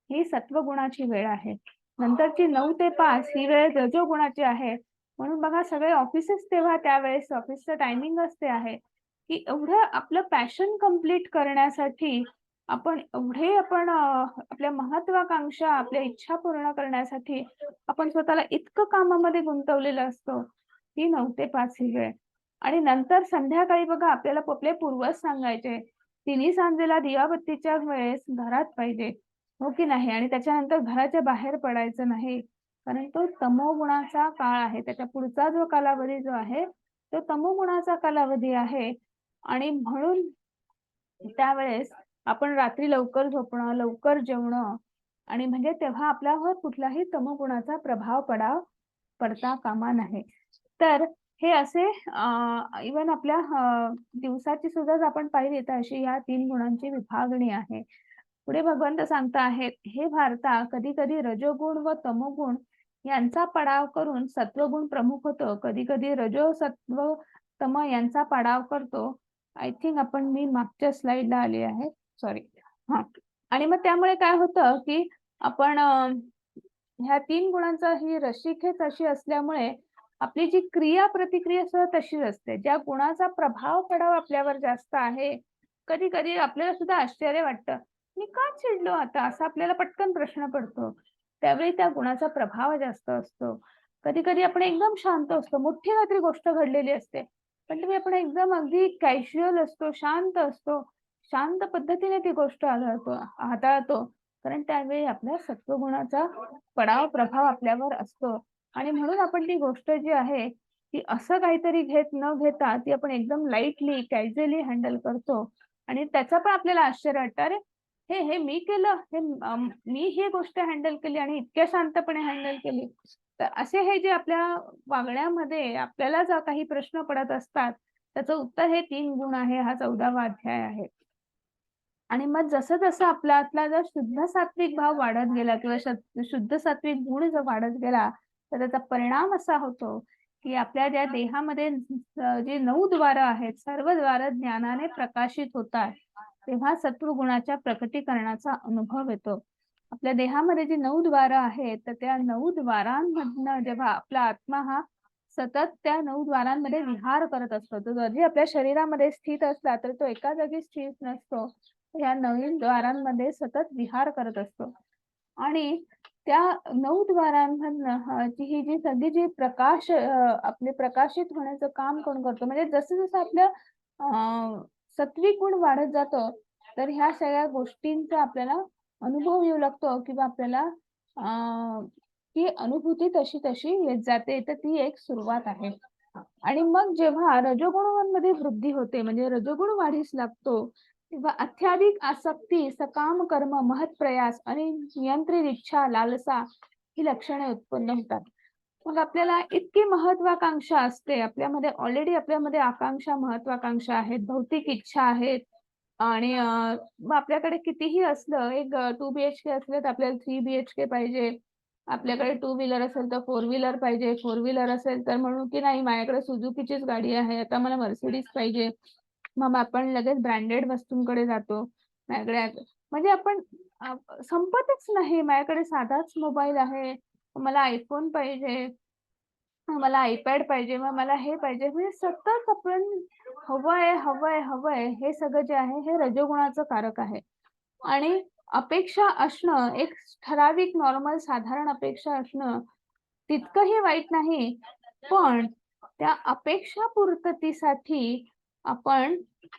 ही सत्वगुणाची वेळ आहे. नंतरची 9 ते 5 ही वेळ रजोगुणाची आहे. म्हणून बघा सगळे ऑफिसेस तेव्हा त्यावेळेस ऑफिसचं टायमिंगच ते आहे, की एवढं आपलं पॅशन कंप्लीट करण्यासाठी आपल्या महत्वाकांक्षा, आपल्या इच्छा पूर्ण करण्यासाठी आपण स्वतःला इतकं कामामध्ये गुंतवलेलं असतो, की 9 ते 5 ही वेळ. आणि नंतर संध्याकाळी बघा आपल्याला आपले पूर्वज सांगायचे, "तिन्ही सांजेला दिवाबत्तीच्या वेळेस घरात पाहिजे." हो की नाही? आणि त्याच्यानंतर घराच्या बाहेर पडायचं नाही. कारण तो तमोगुणाचा काळ आहे. त्याच्या पुढचा जो कालावधी जो आहे, तो तमोगुणाचा कालावधी आहे आणि म्हणून त्यावेळेस आपण रात्री लवकर झोपणं, लवकर जेवणं आणि म्हणजे तेव्हा आपल्यावर कुठलाही तमोगुणाचा प्रभाव पडता कामा नये. तर हे असे इव्हन आपल्या दिवसाची सुद्धा जर आपण पाहिली तर अशी ह्या 3 गुणांची विभागणी आहे. पुढे भगवंत सांगता आहेत, "हे भारता, कधी-कधी रजोगुण व तमोगुण यांचा पाडाव करून सत्वगुण प्रमुख होतो. कधी-कधी रजो, सत्व, तम यांचा पाडाव करतो." आय थिंक मी मागच्या स्लाइडला आले आहे. सॉरी. हां. आणि मग त्यामुळे काय होतं, की आपण ह्या 3 गुणांचा ही रस्सीखेच अशी असल्यामुळे आपली जी क्रिया-प्रतिक्रिया सुद्धा तशीच असते. ज्या गुणाचा प्रभाव आपल्यावर जास्त आहे, कधी-कधी आपल्याला सुद्धा आश्चर्य वाटतं. मी का चिडलो आता? असा आपल्याला पटकन प्रश्न पडतो. त्यावेळी त्या गुणाचा प्रभाव जास्त असतो. कधी-कधी आपण एकदम शांत असतो. मोठी काहीतरी गोष्ट घडलेली असते. पण तुम्ही आपण एकदम अगदी कॅज्युअल असतो, शांत असतो. शांत पद्धतीने ती गोष्ट हाताळतो. कारण त्यावेळी आपल्या सत्वगुणाचा प्रभाव आपल्यावर असतो आणि म्हणून आपण ती गोष्ट जी आहे, ती असं काहीतरी न घेता ती आपण एकदम लाईटली, कॅज्युअली हँडल करतो आणि त्याचं पण आपल्याला आश्चर्य वाटतं, "अरे, हे मी केलं, मी ही गोष्ट हँडल केली आणि इतक्या शांतपणे हँडल केली." तर असे हे जे आपल्या वागण्यामध्ये आपल्याला जर काही प्रश्न पडत असतात, त्याचं उत्तर हे 3 गुण आहे, हा 14वा अध्याय आहे. आणि मग जसं-जसं आपल्यातला जर शुद्ध सात्विक भाव वाढत गेला किंवा शुद्ध सात्विक गुण जर वाढत गेला, तर त्याचा परिणाम असा होतो, की आपल्या ज्या देहामध्ये जे 9 द्वारं आहेत, सर्व द्वारं ज्ञानाने प्रकाशित होतात. तेव्हा सत्वगुणाच्या प्रकटीकरणाचा अनुभव येतो. आपल्या देहामध्ये जी 9 द्वारं आहेत, तर त्या 9 द्वारांमधनं जेव्हा आपला आत्मा हा सतत त्या 9 द्वारांमध्ये विहार करत असतो. तो जरी आपल्या शरीरामध्ये स्थित असला, तर तो एका जागी स्थित नसतो. या नवीन द्वारांमध्ये सतत विहार करत असतो आणि त्या 9 द्वारांमधनं ही जी सगळी जी आपले प्रकाशित होण्याचं काम कोण करतो? म्हणजे जसं-जसं आपलं सात्विक गुण वाढत जातो, तर ह्या सगळ्या गोष्टींचा आपल्याला अनुभव येऊ लागतो किंवा आपल्याला ती अनुभूती तशी-तशी येत जाते. तर ती एक सुरुवात आहे. आणि मग जेव्हा रजोगुणांमध्ये वृद्धी होते, म्हणजे रजोगुण वाढीस लागतो, तेव्हा अत्याधिक आसक्ती, सकाम कर्म, महत्प्रयास आणि नियंत्रित इच्छा, लालसा ही लक्षणे उत्पन्न होतात. मग आपल्याला इतकी महत्वाकांक्षा असते, आपल्यामध्ये आकांक्षा, महत्वाकांक्षा आहेत, भौतिक इच्छा आहेत आणि मग आपल्याकडे कितीही असलं, एक 2 बीएचके असले तर आपल्याला 3 बीएचके पाहिजे. आपल्याकडे टू व्हीलर असेल तर फोर व्हीलर पाहिजे. फोर व्हीलर असेल तर म्हणू की नाही माझ्याकडे सुझुकीचीच गाडी आहे. आता मला मर्सिडीज पाहिजे. मग आपण लगेच ब्रँडेड वस्तूंकडे जातो. माझ्याकडे म्हणजे आपण संपतच नाही. माझ्याकडे साधाच मोबाईल आहे. मला iPhone पाहिजे. मला iPad पाहिजे. मग मला हे पाहिजे. म्हणजे सतत आपण हवंय हे सगळं जे आहे हे रजोगुणाचं कारक आहे. आणि अपेक्षा असणं, एक ठराविक नॉर्मल साधारण अपेक्षा असणं तितकंही वाईट नाही. पण त्या अपेक्षा पूर्ततेसाठी आपण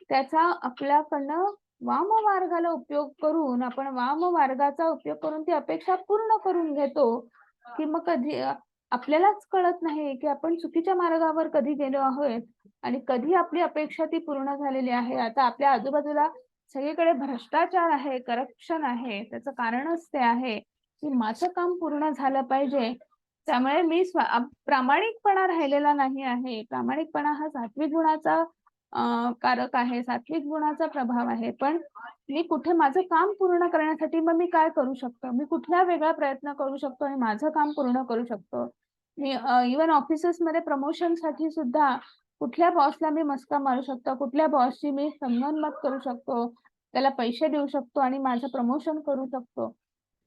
त्याचा आपल्याकडनं वाममार्गाला उपयोग करून आपण वाममार्गाचा उपयोग करून ती अपेक्षा पूर्ण करून घेतो, की मग आपल्यालाच कळत नाही, की आपण चुकीच्या मार्गावर कधी गेलो आहोत आणि कधी आपली अपेक्षा ती पूर्ण झालेली आहे. आता आपल्या आजूबाजूला सगळीकडे भ्रष्टाचार आहे, करप्शन आहे. त्याचं कारणच ते आहे, की माझं काम पूर्ण झालं पाहिजे. त्यामुळे मी प्रामाणिकपणा राहिलेला नाही आहे. प्रामाणिकपणा हा सात्विक गुणाचा कारक आहे. सात्विक गुणाचा प्रभाव आहे. पण मी कुठे माझं काम पूर्ण करण्यासाठी मग मी काय करू शकतो? मी कुठला वेगळा प्रयत्न करू शकतो आणि माझं काम पूर्ण करू शकतो? मी इव्हन ऑफिसेसमध्ये प्रमोशनसाठी सुद्धा कुठल्या बॉसला मी मस्का मारू शकतो? कुठल्या बॉसशी मी संगनमत करू शकतो? त्याला पैसे देऊ शकतो आणि माझं प्रमोशन करू शकतो?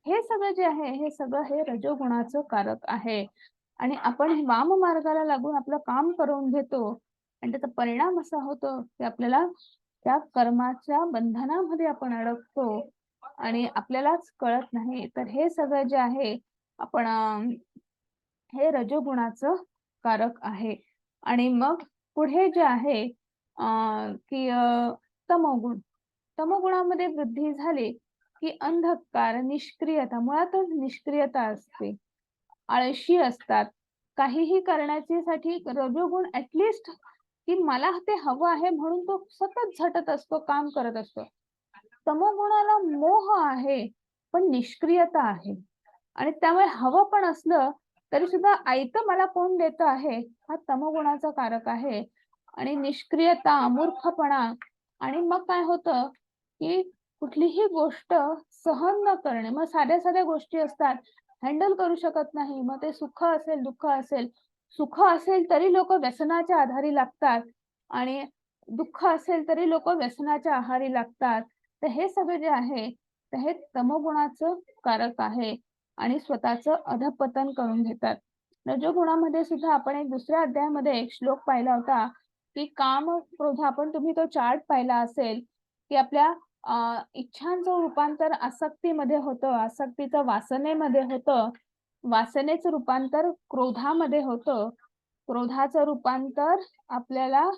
हे सगळं जे आहे, हे सगळं हे रजोगुणाचं कारक आहे. आणि आपण वाममार्गाला लागून आपलं काम करून घेतो आणि त्याचा परिणाम असा होतो, की आपल्याला त्या कर्माच्या बंधनामध्ये आपण अडकतो आणि आपल्यालाच कळत नाही. तर हे सगळं जे आहे आपण हे रजोगुणाचं कारक आहे. आणि मग पुढे जे आहे की तमोगुण. तमोगुणामध्ये वृद्धी झाली, की अंधकार, निष्क्रियता मुळातच निष्क्रियता असते. आळशी असतात. काहीही करण्यासाठी रजोगुण की मला ते हवं आहे म्हणून तो सतत झटत असतो, काम करत असतो. तमोगुणाला मोह आहे, पण निष्क्रियता आहे. आणि त्यामुळे हवं पण असलं तरी सुद्धा आयतं मला कोण देतं आहे, हा तमोगुणाचा कारक आहे. आणि निष्क्रियता, मूर्खपणा आणि मग काय होतं, की कुठलीही गोष्ट सहन न करणे. मग साध्या-साध्या गोष्टी असतात, हँडल करू शकत नाही. मग ते सुख असेल, दुःख असेल. सुख असेल तरी लोकं व्यसनाच्या आधारी लागतात आणि दुःख असेल तरी लोकं व्यसनाच्या आहारी लागतात. तर हे सगळं जे आहे, तर हे तमोगुणाचं कारक आहे आणि स्वतःचं अधःपतन करून घेतात. रजोगुणामध्ये सुद्धा आपण एक दुसऱ्या अध्यायामध्ये एक श्लोक पाहिला होता, की काम, क्रोध तुम्ही तो चार्ट पाहिला असेल, की आपल्या इच्छांचं रूपांतर आसक्तीमध्ये होतं, आसक्तीचं वासनेमध्ये होतं, वासनेचं रूपांतर क्रोधामध्ये होतं, क्रोधाचं रूपांतर आपल्याला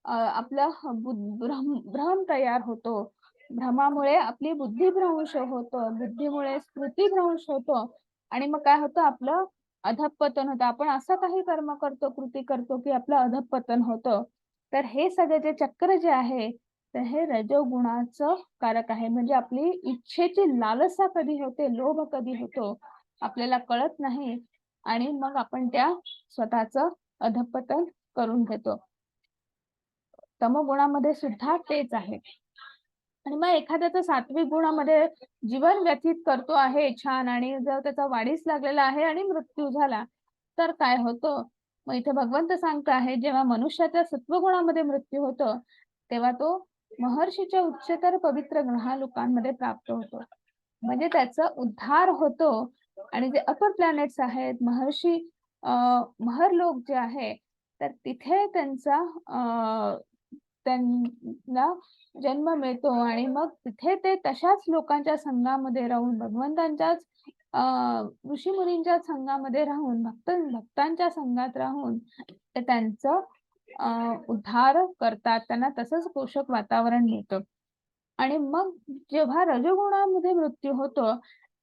आपला भ्रम तयार होतो भ्रमामुळे आपली बुद्धिभ्रंश होतो, बुद्धीमुळे स्मृतिभ्रंश होतो आणि मग काय होतं आपलं अधःपतन होतं. आपण असं काही कर्म करतो, कृती करतो, की आपलं अधःपतन होतं. तर हे सगळे जे चक्र जे आहे, तर हे रजोगुणाचं कारक आहे. म्हणजे आपली इच्छेची लालसा कधी होते, लोभ कधी होतो, आपल्याला कळत नाही आणि मग आपण त्या स्वतःचं अधःपतन करून घेतो. तमोगुणामध्ये सुद्धा तेच आहे. आणि मग एखाद्याचं सात्विक गुणामध्ये जीवन व्यतीत करतो आहे छान आणि जर त्याचा वाढीस लागलेला आहे आणि मृत्यू झाला, तर काय होतं? मग इथे भगवंत सांगत आहे, जेव्हा मनुष्याच्या सत्वगुणामध्ये मृत्यू होतो, तेव्हा तो महर्षीच्या उच्चतर पवित्र ग्रहालोकांमध्ये प्राप्त होतो. म्हणजे त्याचा उद्धार होतो आणि जे अपर प्लॅनेट्स आहेत, अ, महरलोक जे आहे, तर तिथे त्यांना जन्म मिळतो आणि मग तिथे ते तशाच लोकांच्या संघामध्ये राहून भगवंतांच्याच अ, ऋषीमुनींच्या संघामध्ये राहून भक्तांच्या संघात राहून ते त्यांचं उद्धार करतात. त्यांना तसंच पोषक वातावरण मिळतं. आणि मग जेव्हा रजोगुणामध्ये मृत्यू होतो,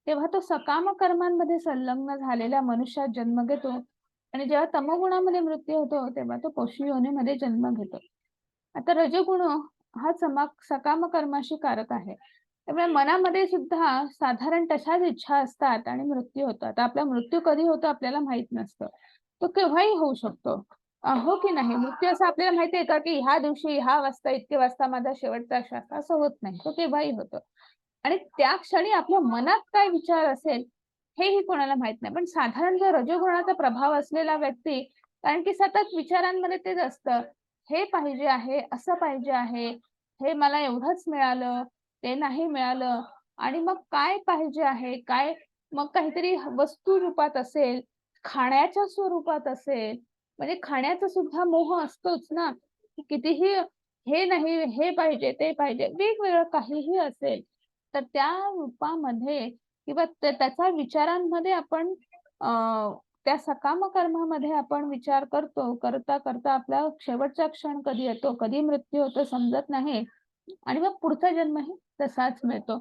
तेव्हा तो सकाम कर्मांमध्ये संलग्न झालेल्या मनुष्यात जन्म घेतो आणि जेव्हा तमोगुणामध्ये मृत्यू होतो, तेव्हा तो पशु योनीमध्ये जन्म घेतो. आता रजोगुण हा सकाम कर्माशी कारक आहे. त्यामुळे मनामध्ये सुद्धा साधारण तशाच इच्छा असतात आणि मृत्यू होतो. आता आपला मृत्यू कधी होतो आपल्याला माहित नसतं. तो केव्हाही होऊ शकतो. हो की नाही? मृत्यू असं आपल्याला माहिती आहे का, की ह्या दिवशी, ह्या वाजता, इतके वाजता माझा शेवटचा श्वास असं होत नाही. तो केव्हाही होतो. आणि त्या क्षणी आपल्या मनात काय विचार असेल, हेही कोणाला माहित नाही. पण साधारण जर रजोगुणाचा प्रभाव असलेला व्यक्ती कारण की सतत विचारांमध्ये तेच असतं. हे पाहिजे आहे, असं पाहिजे आहे, हे मला एवढंच मिळालं, ते नाही मिळालं आणि मग काय पाहिजे आहे, काय मग काहीतरी वस्तू रूपात असेल, खाण्याच्या स्वरूपात असेल, म्हणजे खाण्याचा सुद्धा मोह असतोच ना, की कितीही हे नाही, हे पाहिजे, ते पाहिजे, वेगवेगळं काहीही असेल, तर त्या रूपामध्ये किंवा त्याच्या विचारांमध्ये आपण अ, त्या सकाम कर्मामध्ये आपण विचार करतो. करता आपला शेवटचा क्षण कधी येतो, कधी मृत्यू होतो समजत नाही आणि मग पुढचा जन्मही तसाच मिळतो.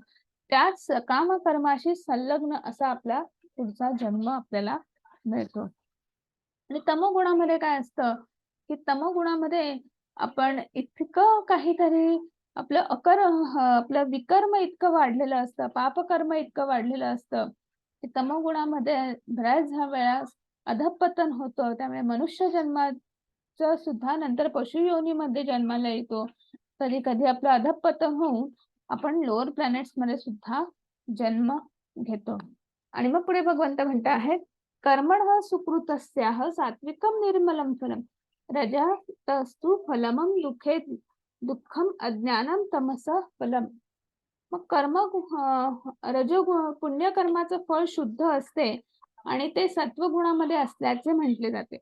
त्याच सकाम कर्माशी संलग्न असा आपला पुढचा जन्म आपल्याला मिळतो. आणि तमोगुणामध्ये काय असतं, की तमोगुणामध्ये आपण इतकं काहीतरी आपलं विकर्म इतकं वाढलेलं असतं, पापकर्म इतकं वाढलेलं असतं, की तमोगुणामध्ये बऱ्याच वेळा अधःपतन होतं. त्यामुळे मनुष्य जन्माचं सुद्धा नंतर पशु योनीमध्ये जन्माला येतो. कधी-कधी आपलं अधःपतन होऊन आपण लोअर प्लॅनेट्समध्ये सुद्धा जन्म घेतो. आणि मग पुढे भगवंत म्हणत आहेत, कर्मणः सुकृतस्याः सात्विकं निर्मलं फलम् रजस्तु फलमं दुःखे दुःखम अज्ञानम तमसः फलम. मग पुण्यकर्माचं फळ शुद्ध असते आणि ते सत्वगुणामध्ये असल्याचे म्हटले जाते.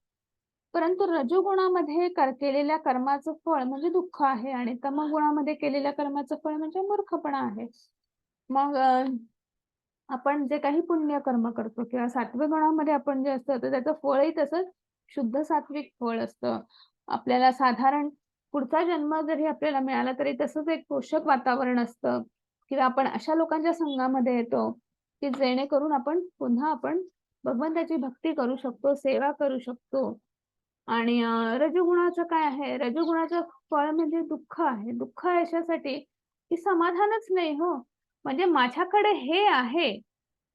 परंतु रजोगुणामध्ये केलेल्या कर्माचं फळ म्हणजे दुःख आहे आणि तमोगुणामध्ये केलेल्या कर्माचं फळ म्हणजे मूर्खपणा आहे. मग आपण जे काही पुण्यकर्म करतो किंवा सात्विक गुणामध्ये आपण जे असतं तर त्याचं फळही तसंच शुद्ध सात्विक फळ असतं. आपल्याला साधारण पुढचा जन्म जरी आपल्याला मिळाला तरी तसंच एक पोषक वातावरण असतं किंवा आपण अशा लोकांच्या संघामध्ये येतो, की जेणेकरून आपण पुन्हा भगवंताची भक्ती करू शकतो, सेवा करू शकतो. आणि रजोगुणाचं काय आहे? रजोगुणाचं फळ म्हणजे दुःख आहे. दुःख अशासाठी, की समाधानच नाही हो. म्हणजे माझ्याकडे हे आहे,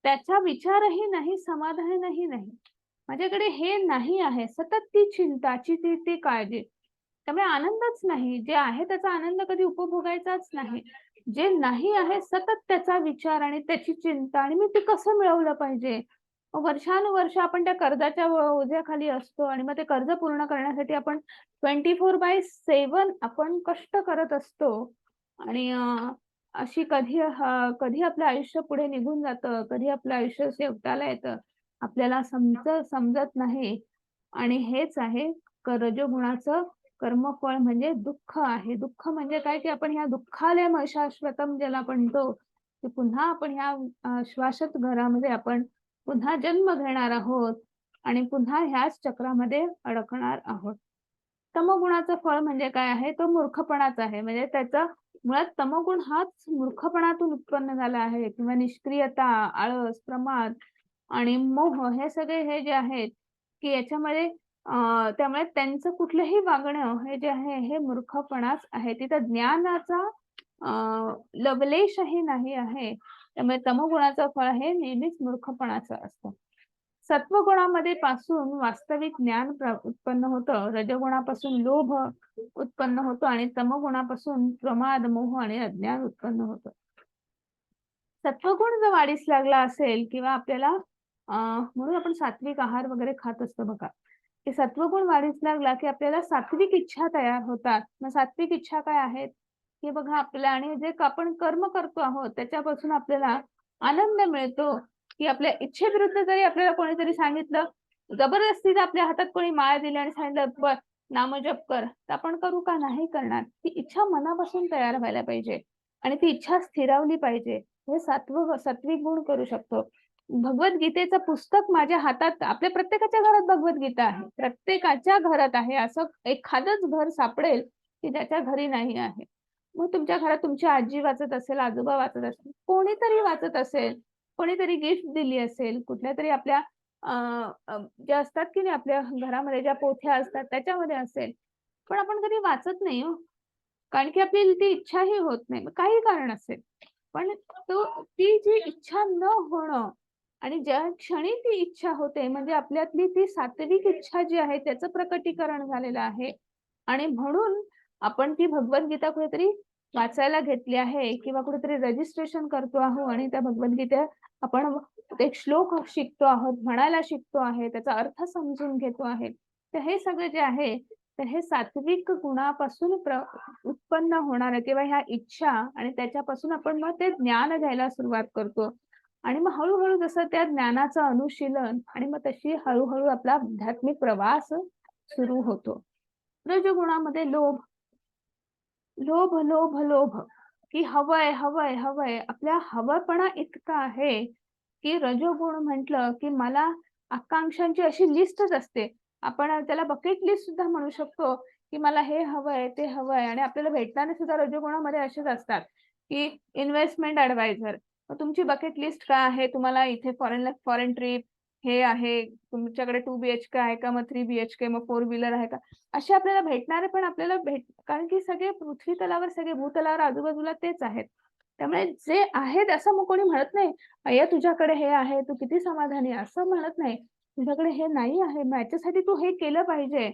त्याचा विचारही नाही, समाधानही नाही. माझ्याकडे हे नाही आहे, सतत ती चिंता, ती काळजी. त्यामुळे आनंदच नाही. जे आहे त्याचा आनंद कधी उपभोगायचाच नाही. जे नाही आहे सतत त्याचा विचार आणि त्याची चिंता आणि मी ते कसं मिळवलं पाहिजे? वर्षानुवर्ष आपण त्या कर्जाच्या ओझ्याखाली असतो आणि मग ते कर्ज पूर्ण करण्यासाठी आपण 24/7 आपण कष्ट करत असतो आणि अशी कधी आपलं आयुष्य पुढे निघून जातं, कधी आपलं आयुष्य शेवटाला येतं, आपल्याला समजत नाही आणि हेच आहे रजोगुणाचं कर्मफळ म्हणजे दुःख आहे. दुःख म्हणजे काय, की आपण ह्या दुःखालयम अशाश्वतम ज्याला म्हणतो, की पुन्हा आपण ह्या श्वासत घरामध्ये आपण पुन्हा जन्म घेणार आहोत आणि पुन्हा ह्याच चक्रामध्ये अडकणार आहोत. तमोगुणाचं फळ म्हणजे काय आहे? तो मूर्खपणाच आहे. म्हणजे त्याचा मुळात तमोगुण हाच मूर्खपणातून उत्पन्न झाला आहे किंवा निष्क्रियता, आळस, प्रमाद आणि मोह हे सगळे हे जे आहेत, की याच्यामध्ये त्यामुळे त्यांचं कुठलंही वागणं हे जे आहे हे मूर्खपणाच आहे. तिथं ज्ञानाचा अ, लवलेशही नाही आहे. त्यामुळे तमोगुणाचं फळ हे नेहमीच मूर्खपणाचं असतं. सत्वगुणामध्ये पासून वास्तविक ज्ञान उत्पन्न होतं. रजगुणापासून लोभ उत्पन्न होतो आणि तमोगुणापासून प्रमाद, मोह आणि अज्ञान उत्पन्न होतं. सत्वगुण जर वाढीस लागला असेल किंवा आपल्याला म्हणून आपण सात्विक आहार वगैरे खात असतो बघा. की सत्वगुण वाढीस लागला की आपल्याला सात्विक इच्छा तयार होतात. मग सात्विक इच्छा काय आहेत? की बघा आपल्या आणि जे आपण कर्म करतो आहोत त्याच्यापासून आपल्याला आनंद मिळतो, की आपल्या इच्छेविरुद्ध जरी आपल्याला कोणीतरी सांगितलं, जबरदस्तीने आपल्या हातात कोणी माळ दिली आणि सांगितलं, "बरं, नामजप कर." तर आपण करू का? नाही करणार. ती इच्छा मनापासून तयार व्हायला पाहिजे आणि ती इच्छा स्थिरावली पाहिजे. हे सात्विक गुण करू शकतो. भगवद्गीतेचं पुस्तक माझ्या हातात आपल्या प्रत्येकाच्या घरात भगवद्गीता आहे. प्रत्येकाच्या घरात आहे. असं एखादंच घर सापडेल, की ज्याच्या घरी नाही आहे. मग तुमच्या घरात तुमची आजी वाचत असेल, आजोबा वाचत असतील, कोणीतरी वाचत असेल, कोणीतरी गिफ्ट दिली असेल, कुठल्यातरी आपल्या अ, अ, ज्या असतात की नाही आपल्या घरामध्ये ज्या पोथ्या असतात त्याच्यामध्ये असेल. पण आपण कधी वाचत नाही हो. कारण की आपली ती इच्छाही होत नाही. मग काही कारण असेल. पण ती जी इच्छा न होणं आणि ज्या क्षणी ती इच्छा होते म्हणजे आपल्यातली ती सात्विक इच्छा जी आहे त्याचं प्रकटीकरण झालेलं आहे. आणि म्हणून आपण ती भगवद्गीता कुठेतरी वाचायला घेतली आहे किंवा कुठेतरी रजिस्ट्रेशन करतो आहोत आणि त्या भगवद्गीता आपण एक श्लोक शिकतो आहोत, म्हणायला शिकतो आहे, त्याचा अर्थ समजून घेतो आहे. तर हे सगळं जे आहे, तर हे सात्विक गुणापासून उत्पन्न होणारं किंवा ह्या इच्छा आणि त्याच्यापासून आपण मग ते ज्ञान घ्यायला सुरुवात करतो. आणि मग हळू-हळू जसं त्या ज्ञानाचं अनुशीलन आणि मग तशी हळू-हळू आपला आध्यात्मिक प्रवास सुरू होतो. रजोगुणामध्ये लोभ, लोभ, लोभ, लोभ, की हवंय, हवंय, हवंय. आपल्या हवंपणा इतका आहे, की रजोगुण म्हटलं, की मला आकांक्षांची अशी लिस्टच असते. आपण त्याला बकेट लिस्ट सुद्धा म्हणू शकतो, की मला हे हवंय, ते हवंय आणि आपल्याला भेटणारे सुद्धा रजोगुणामध्ये असेच असतात, की इन्व्हेस्टमेंट ॲडवायझर. मग तुमची बकेट लिस्ट काय आहे? तुम्हाला इथे फॉरेन ट्रिप हे आहे, तुमच्याकडे 2 बीएचके आहे का? मग 3 बीएचके, मग 4 व्हीलर आहे का? असे आपल्याला भेटणारे पण आपल्याला कारण की सगळे पृथ्वी तलावर, सगळे भूतलावर आजूबाजूला तेच आहेत. त्यामुळे जे आहेत असं मग कोणी म्हणत नाही, "अय्या तुझ्याकडे हे आहे, तू किती समाधानी आहे." असं म्हणत नाही. तुझ्याकडे हे नाही आहे, मग याच्यासाठी तू हे केलं पाहिजे.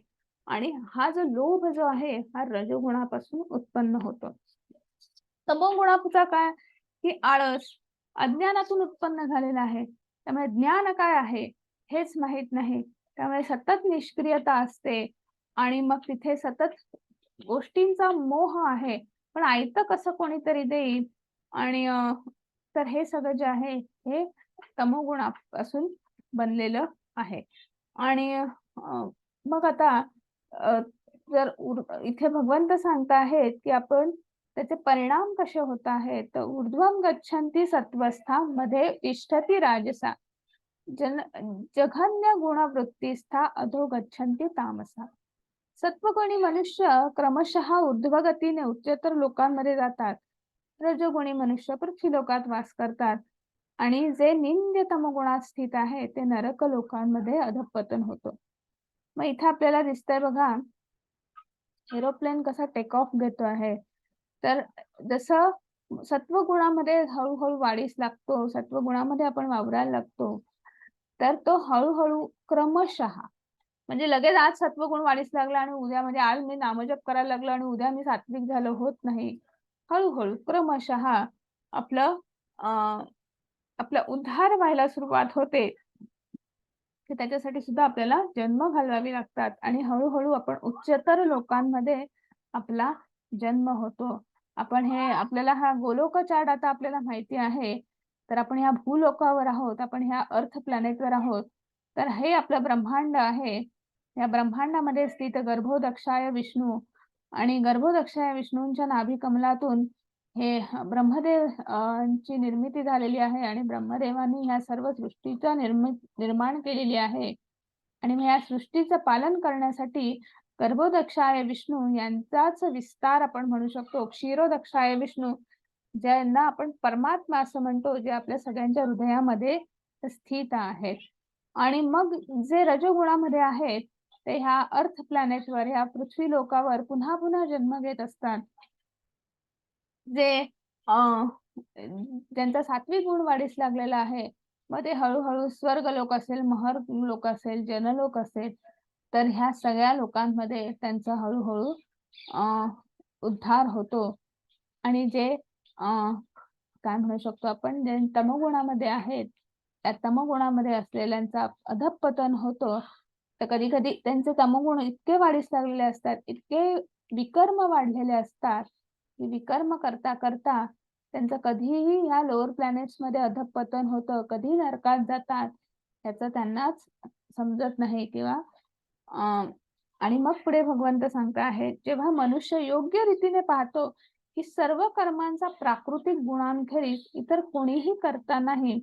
आणि हा जो लोभ जो आहे, हा रजोगुणापासून उत्पन्न होतो. तमोगुणाचा काय, की आळस, अज्ञानातून उत्पन्न झालेला आहे. त्यामुळे ज्ञान काय आहे, हेच माहीत नाही. त्यामुळे सतत निष्क्रियता असते आणि मग तिथे सतत गोष्टींचा मोह आहे. पण आयतं कसं कोणीतरी देईल आणि तर हे सगळं जे आहे, हे तमोगुणापासून बनलेलं आहे. आणि मग आता अ, जर इथे भगवंत सांगत आहेत, की आपण त्याचे परिणाम कसे होत आहेत? तर ऊर्ध्वं गच्छन्ति सत्वस्था मध्ये तिष्ठती राजसा. जन जघन्य गुणवृत्तिस्था अधो गच्छन्ति तामसा. सत्वगुणी मनुष्य क्रमशः ऊर्ध्वगतीने उच्चतर लोकांमध्ये जातात. रजोगुणी मनुष्य पृथ्वी लोकात वास करतात आणि जे निंद्य तमगुणात स्थित आहे ते नरक लोकांमध्ये अधःपतन होतं. मग इथे आपल्याला दिसतंय बघा, एरोप्लेन कसा टेक ऑफ घेतो आहे. तर जसं सत्वगुणामध्ये हळू-हळू वाढीस लागतो, सत्वगुणामध्ये आपण वावरायला लागतो, तर तो हळू क्रमशः म्हणजे लगेच आज सत्वगुण वाढीस लागला आणि उद्या म्हणजे आज मी नामजप करायला लागलो आणि उद्या मी सात्विक झालो, होत नाही. हळू क्रमशः आपलं अ, आपला उद्धार व्हायला सुरुवात होते. की त्याच्यासाठी सुद्धा आपल्याला जन्म घालवावे लागतात आणि हळू आपण उच्चतर लोकांमध्ये आपला जन्म होतो. आपण हे आपल्याला हा गोलोक चार्ट आता आपल्याला माहिती आहे. तर आपण ह्या भूलोकावर आहोत. आपण ह्या अर्थ प्लॅनेटवर आहोत. तर हे आपलं ब्रह्मांड आहे. या ब्रह्मांडामध्ये स्थित गर्भोदक्षाय विष्णू आणि गर्भोदक्षाय विष्णूंच्या नाभी कमलातून हे ब्रह्मदेव ची निर्मिती झालेली आहे आणि ब्रह्मदेवांनी ह्या सर्व सृष्टीचं निर्माण केलेली आहे. आणि मग या सृष्टीचं पालन करण्यासाठी गर्भोदक्षाय विष्णू यांचाच विस्तार आपण म्हणू शकतो. क्षीरोदक्षाय विष्णू ज्यांना आपण परमात्मा असं म्हणतो, जे आपल्या सगळ्यांच्या हृदयामध्ये स्थित आहेत. आणि मग जे रजोगुणामध्ये आहेत, ते ह्या अर्थ प्लॅनेटवर, ह्या पृथ्वी लोकावर पुन्हा-पुन्हा जन्म घेत असतात. जे अ, ज्यांचा सात्विक गुण वाढीस लागलेला आहे, मग ते हळू-हळू स्वर्गलोक असेल, महर्लोक असेल, जनलोक असेल, तर ह्या सगळ्या लोकांमध्ये त्यांचा हळू-हळू अ, उद्धार होतो. आणि जे अ, काय म्हणू शकतो आपण, जे तमोगुणामध्ये आहेत, त्या तमोगुणामध्ये असलेल्यांचा अधःपतन होतो. तर कधी-कधी त्यांचे तमोगुण इतके वाढीस लागलेले असतात, इतके विकर्म वाढलेले असतात, की विकर्म करता-करता त्यांचं कधीही ह्या लोअर प्लॅनेट्समध्ये अधःपतन होतं, कधी नरकात जातात, ह्याचं त्यांनाच समजत नाही किंवा अ, आणि मग पुढे भगवंत सांगत आहेत, जेव्हा मनुष्य योग्य रीतीने पाहतो, की सर्व कर्मांचा प्राकृतिक गुणांखेरीज इतर कोणीही करता नाही.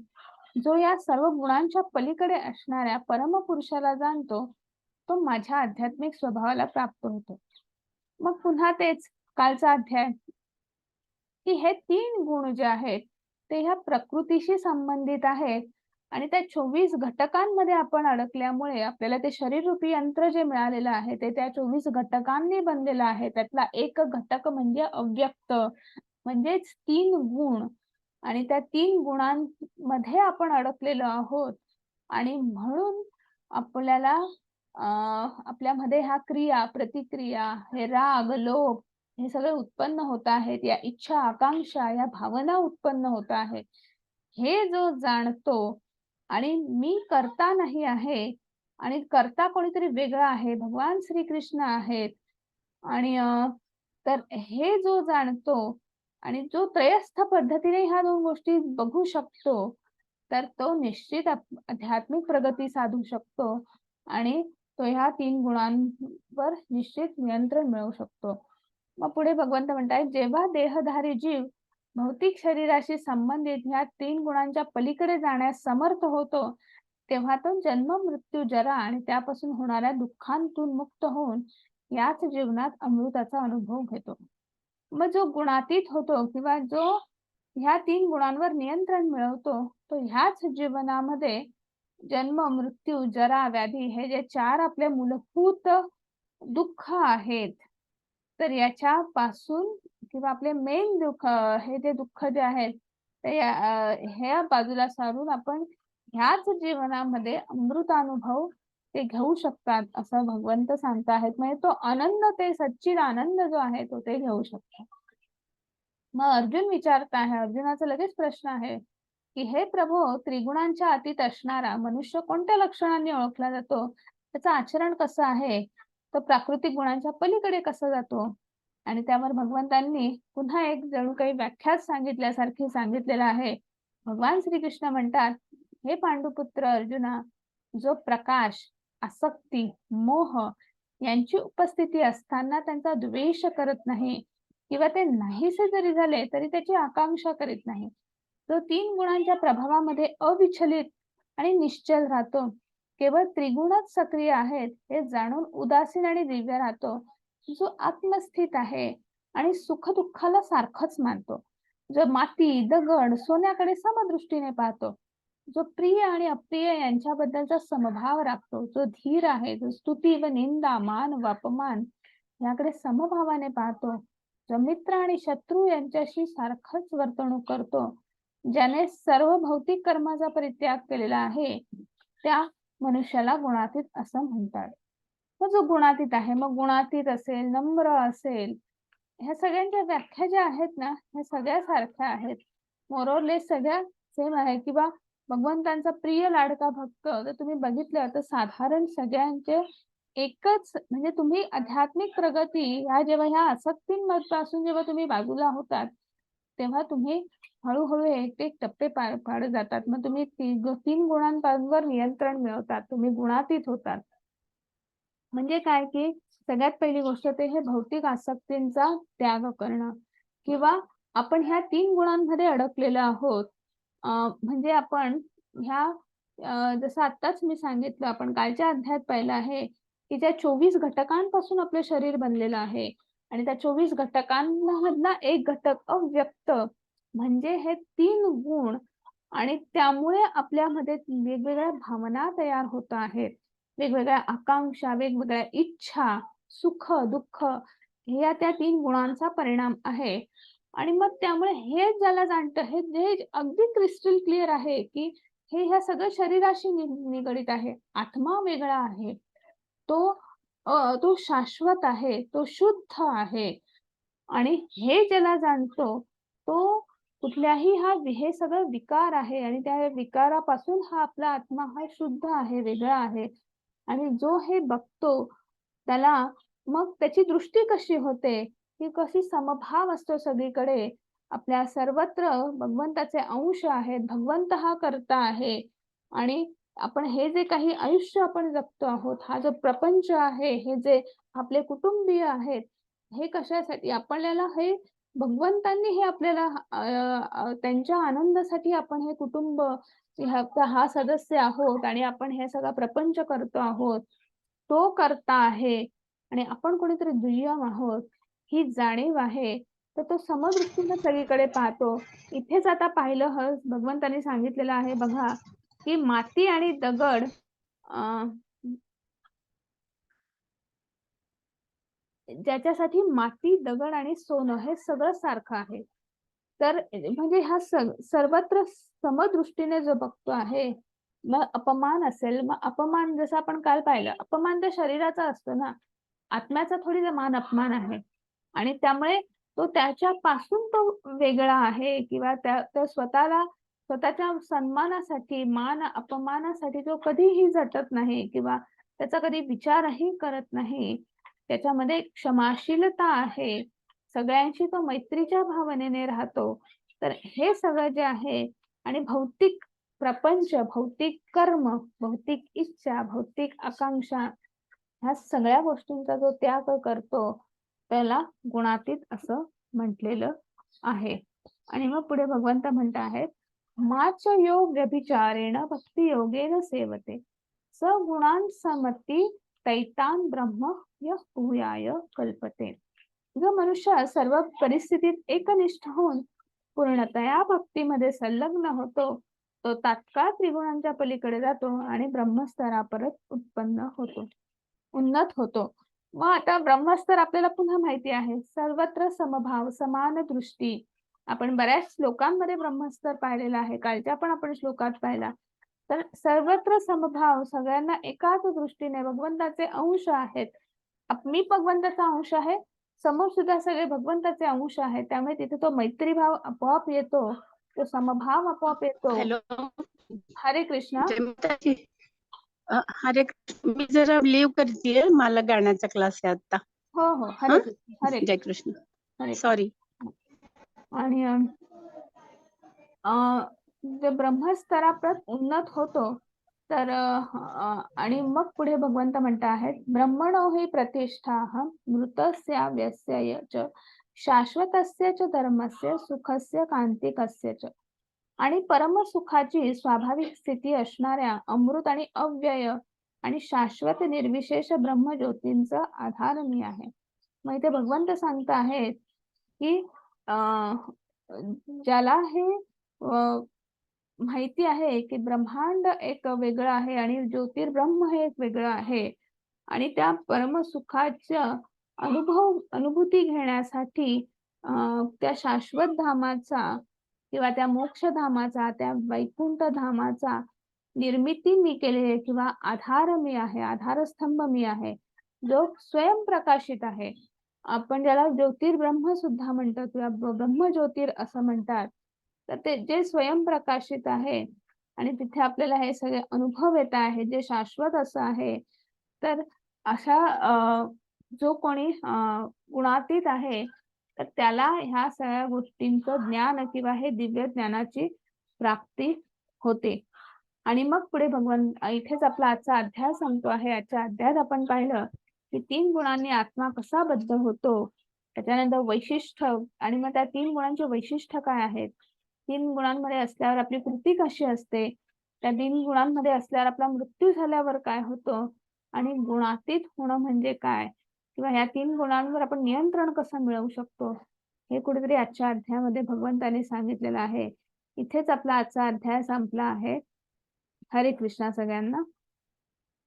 जो या सर्व गुणांच्या पलीकडे असणाऱ्या परमपुरुषाला जाणतो, तो माझ्या आध्यात्मिक स्वभावाला प्राप्त होतो. मग पुन्हा तेच कालचा अध्याय, की हे 3 गुण जे आहेत, ते ह्या प्रकृतीशी संबंधित आहेत आणि त्या 24 घटकांमध्ये आपण अडकल्यामुळे आपल्याला ते शरीररूपी यंत्र जे मिळालेलं आहे, ते त्या 24 घटकांनी बनलेलं आहे. त्यातला एक घटक म्हणजे अव्यक्त, म्हणजेच 3 गुण आणि त्या 3 गुणांमध्ये आपण अडकलेलो आहोत आणि म्हणून आपल्याला आपल्यामध्ये ह्या क्रिया, प्रतिक्रिया, हे राग, लोभ हे सगळे उत्पन्न होत आहेत. या इच्छा, आकांक्षा, या भावना उत्पन्न होत आहेत. हे जो जाणतो आणि मी कर्ता नाही आहे आणि कर्ता कोणीतरी वेगळं आहे, भगवान श्रीकृष्ण आहेत आणि तर हे जो जाणतो आणि जो त्रयस्थ पद्धतीने ह्या 2 गोष्टी बघू शकतो, तर तो निश्चित आध्यात्मिक प्रगती साधू शकतो आणि तो ह्या 3 गुणांवर निश्चित नियंत्रण मिळवू शकतो. मग पुढे भगवंत म्हणतायत, जेव्हा देहधारी जीव भौतिक शरीराशी संबंधित ह्या 3 गुणांच्या पलीकडे जाण्यास समर्थ होतो, तेव्हा तो जन्म, मृत्यू, जरा आणि त्यापासून होणाऱ्या दुःखांतून मुक्त होऊन याच जीवनात अमृताचा अनुभव घेतो. मग जो गुणातीत होतो किंवा जो ह्या 3 गुणांवर नियंत्रण मिळवतो, तो ह्याच जीवनामध्ये जन्म, मृत्यू, जरा, व्याधी हे जे 4 आपले मूलभूत दुःख आहेत, तर याच्यापासून किंवा आपले मेन दुःख हे जे दुःख जे आहेत, ते ह्या बाजूला सारून आपण ह्याच जीवनामध्ये अमृतानुभव ते घेऊ शकतात, असं भगवंत सांगत आहेत. म्हणजे तो आनंद, ते सच्चिद आनंद जो आहे, तो ते घेऊ शकतात. मग अर्जुन विचारत आहे, अर्जुनाचा लगेच प्रश्न आहे, की "हे प्रभो, त्रिगुणांच्या अतीत असणारा मनुष्य कोणत्या लक्षणांनी ओळखला जातो? त्याचं आचरण कसं आहे? तो प्राकृतिक गुणांच्या पलीकडे कसा जातो?" आणि त्यावर भगवंतांनी पुन्हा एक जणू काही व्याख्याच सांगितल्यासारखी सांगितलेलं आहे. भगवान श्रीकृष्ण म्हणतात, "हे पांडुपुत्र अर्जुना, जो प्रकाश, आसक्ती, मोह यांची उपस्थिती असताना त्यांचा द्वेष करत नाही किंवा ते नाहीसे जरी झाले तरी त्याची आकांक्षा करीत नाही. तो 3 गुणांच्या प्रभावामध्ये अविचलित आणि निश्चल राहतो. केवळ त्रिगुणच सक्रिय आहेत हे जाणून उदासीन आणि दिव्य राहतो. जो आत्मस्थित आहे आणि सुख-दुःखाला सारखंच मानतो. जो माती, दगड, सोन्याकडे समदृष्टीने पाहतो. जो प्रिय आणि अप्रिय यांच्याबद्दलचा समभाव राखतो. जो धीर आहे, जो स्तुती व निंदा, मान व अपमान याकडे समभावाने पाहतो. जो मित्र आणि शत्रू यांच्याशी सारखंच वर्तणूक करतो. ज्याने सर्व भौतिक कर्माचा परित्याग केलेला आहे, त्या मनुष्याला गुणातीत असं म्हणतात. मग जो गुणातीत आहे, मग गुणातीत असेल, नम्र असेल, ह्या सगळ्यांच्या व्याख्या ज्या आहेत ना, ह्या सगळ्या सारख्या आहेत. मोर ऑर लेस सगळ्या सेम आहे किंवा भगवंतांचा प्रिय लाडका भक्त जर तुम्ही बघितलं तर साधारण सगळ्यांचे एकच, म्हणजे तुम्ही आध्यात्मिक प्रगती ह्या जेव्हा ह्या आसक्तींपासून जेव्हा तुम्ही बाजूला होतात, तेव्हा तुम्ही हळू-हळू एक-एक टप्पे पार पाडत जातात. मग तुम्ही 3 गुणांवर नियंत्रण मिळवतात. तुम्ही गुणातीत होतात. म्हणजे काय, की सगळ्यात पहिली गोष्ट ते हे भौतिक आसक्तींचा त्याग करणं किंवा आपण ह्या 3 गुणांमध्ये अडकलेलो आहोत. अ, म्हणजे आपण ह्या जसं आत्ताच मी सांगितलं, आपण कालच्या अध्यायात पाहिलं आहे, की ज्या 24 घटकांपासून आपलं शरीर बनलेलं आहे आणि त्या 24 घटकांमधला एक घटक अव्यक्त म्हणजे हे 3 गुण आणि त्यामुळे आपल्यामध्ये वेगवेगळ्या भावना तयार होत आहेत. वेगवेगळ्या आकांक्षा, वेगवेगळ्या इच्छा, सुख, दुःख ह्या त्या 3 गुणांचा परिणाम आहे. आणि मग त्यामुळे हे ज्याला जाणतं हे जे अगदी क्रिस्टल क्लिअर आहे, की हे ह्या सगळं शरीराशी निगडीत आहे. आत्मा वेगळा आहे. तो तो शाश्वत आहे, तो शुद्ध आहे आणि हे ज्याला जाणतो, तो कुठल्याही हे सगळं विकार आहे आणि त्या विकारापासून हा आपला आत्मा हा शुद्ध आहे, वेगळा आहे आणि जो हे बघतो त्याला मग त्याची दृष्टी कशी होते, की कशी समभाव असतो सगळीकडे. आपल्या सर्वत्र भगवंताचे अंश आहेत. भगवंत हा कर्ता आहे आणि आपण हे जे काही आयुष्य आपण जगतो आहोत, हा जो प्रपंच आहे, हे जे आपले कुटुंबीय आहेत, हे कशासाठी? आपल्याला हे भगवंतांनी हे आपल्याला त्यांच्या आनंदासाठी आपण हे कुटुंब ह्याचा हा सदस्य आहोत आणि आपण हे सगळा प्रपंच करतो आहोत. तो कर्ता आहे आणि आपण कोणीतरी दुय्यम आहोत, ही जाणीव आहे. तर तो समदृष्टीने सगळीकडे पाहतो. इथेच आता पाहिलं भगवंतांनी सांगितलेलं आहे बघा, की माती आणि दगड अ, ज्याच्यासाठी माती, दगड आणि सोनं हे सगळं सारखं आहे. तर म्हणजे हा सर्वत्र समदृष्टीने जो बघतो आहे, मग अपमान असेल, मग अपमान जसं आपण काल पाहिलं, अपमान तर शरीराचा असतो ना, आत्म्याचा थोडी ना मान-अपमान आहे. आणि त्यामुळे तो त्याच्यापासून तो वेगळा आहे किंवा तो स्वतःच्या सन्मानासाठी, मान-अपमानासाठी तो कधीही झटत नाही किंवा त्याचा कधी विचारही करत नाही. त्याच्यामध्ये क्षमाशीलता आहे. सगळ्यांशी तो मैत्रीच्या भावनेने राहतो. तर हे सगळं जे आहे आणि भौतिक प्रपंच, भौतिक कर्म, भौतिक इच्छा, भौतिक आकांक्षा ह्या सगळ्या गोष्टींचा जो त्याग करतो, त्याला गुणातीत असं म्हटलेलं आहे. आणि मग पुढे भगवंत म्हणत आहेत, "माच योग व्यभिचारेण भक्ती योगेन सेवते. सगुणान समती तैतान ब्रह्म यः भूयाय कल्पते." जो मनुष्य सर्व परिस्थितीत एकनिष्ठ होऊन पूर्णतया भक्तीमध्ये संलग्न होतो, तो तात्काळ त्रिगुणांच्या पलीकडे जातो आणि ब्रह्मस्तरापर्यंत उन्नत होतो. मग आता ब्रह्मस्तर आपल्याला पुन्हा माहिती आहे. सर्वत्र समभाव, समान दृष्टी. आपण बऱ्याच श्लोकांमध्ये ब्रह्मस्तर पाहिलेला आहे. कालच्या पण आपण श्लोकात पाहिला. तर सर्वत्र समभाव, सगळ्यांना एकाच दृष्टीने भगवंताचे अंश आहेत. मी भगवंताचा अंश आहे. समोर सुद्धा सगळे भगवंताचे अंश आहेत. त्यामुळे तिथे तो मैत्रीभाव आपोआप येतो. तो समभाव आपोआप येतो. हॅलो, हरे कृष्ण. जय माताजी. हरे कृष्ण. मी जरा लिव्ह करतेय, मला गाण्याचा क्लास आहे आता. हो हो, हरे कृष्ण. हरे जय कृष्ण. कृष्ण. हरे सॉरी. आणि जे ब्रह्मस्तरापर्यंत उन्नत होतो तर आणि मग पुढे भगवंत म्हणत आहेत, ब्रह्मणो हि प्रतिष्ठाहं मृतस्य व्यस्य च शाश्वतस्य च धर्मस्य सुखस्य कांतिकस्य च. आणि परमसुखाची स्वाभाविक स्थिती असणाऱ्या अमृत आणि अव्यय आणि शाश्वत निर्विशेष ब्रह्मज्योतींचा आधार मी आहे. मग इथे भगवंत सांगत आहेत, की ज्याला हे माहिती आहे, की ब्रह्मांड एक वेगळं आहे आणि ज्योतिर्ब्रह्म हे एक वेगळं आहे आणि त्या परमसुखाच्या अनुभूती घेण्यासाठी त्या शाश्वत धामाचा किंवा त्या मोक्षधामाचा, त्या वैकुंठ धामाचा निर्मिती मी केलेली आहे किंवा आधार मी आहे, आधारस्तंभ मी आहे, जो स्वयंप्रकाशित आहे. आपण ज्याला ज्योतिर्ब्रह्म सुद्धा म्हणतो किंवा ब्रह्मज्योतिर असं म्हणतात. तर ते जे स्वयंप्रकाशित आहे आणि तिथे आपल्याला हे सगळे अनुभव येत आहे, जे शाश्वत असं आहे. तर अशा जो कोणी गुणातीत आहे, तर त्याला ह्या सगळ्या गोष्टींचं ज्ञान किंवा हे दिव्य ज्ञानाची प्राप्ती होते. आणि मग पुढे इथेच आपला आजचा अध्याय संपतो आहे. आजच्या अध्यायात आपण पाहिलं, की 3 गुणांनी आत्मा कसा बद्ध होतो. त्याच्यानंतर वैशिष्ट्य आणि मग त्या 3 गुणांचे वैशिष्ट्य काय आहेत? 3 गुणांमध्ये असल्यावर आपली कृती कशी असते? त्या 3 गुणांमध्ये असल्यावर आपला मृत्यू झाल्यावर काय होतं? आणि गुणातीत होणं म्हणजे काय? किंवा ह्या 3 गुणांवर आपण नियंत्रण कसं मिळवू शकतो? हे कुठेतरी आजच्या अध्यायामध्ये भगवंतांनी सांगितलेलं आहे. इथेच आपला आजचा अध्याय संपला आहे. हरे कृष्णा सगळ्यांना.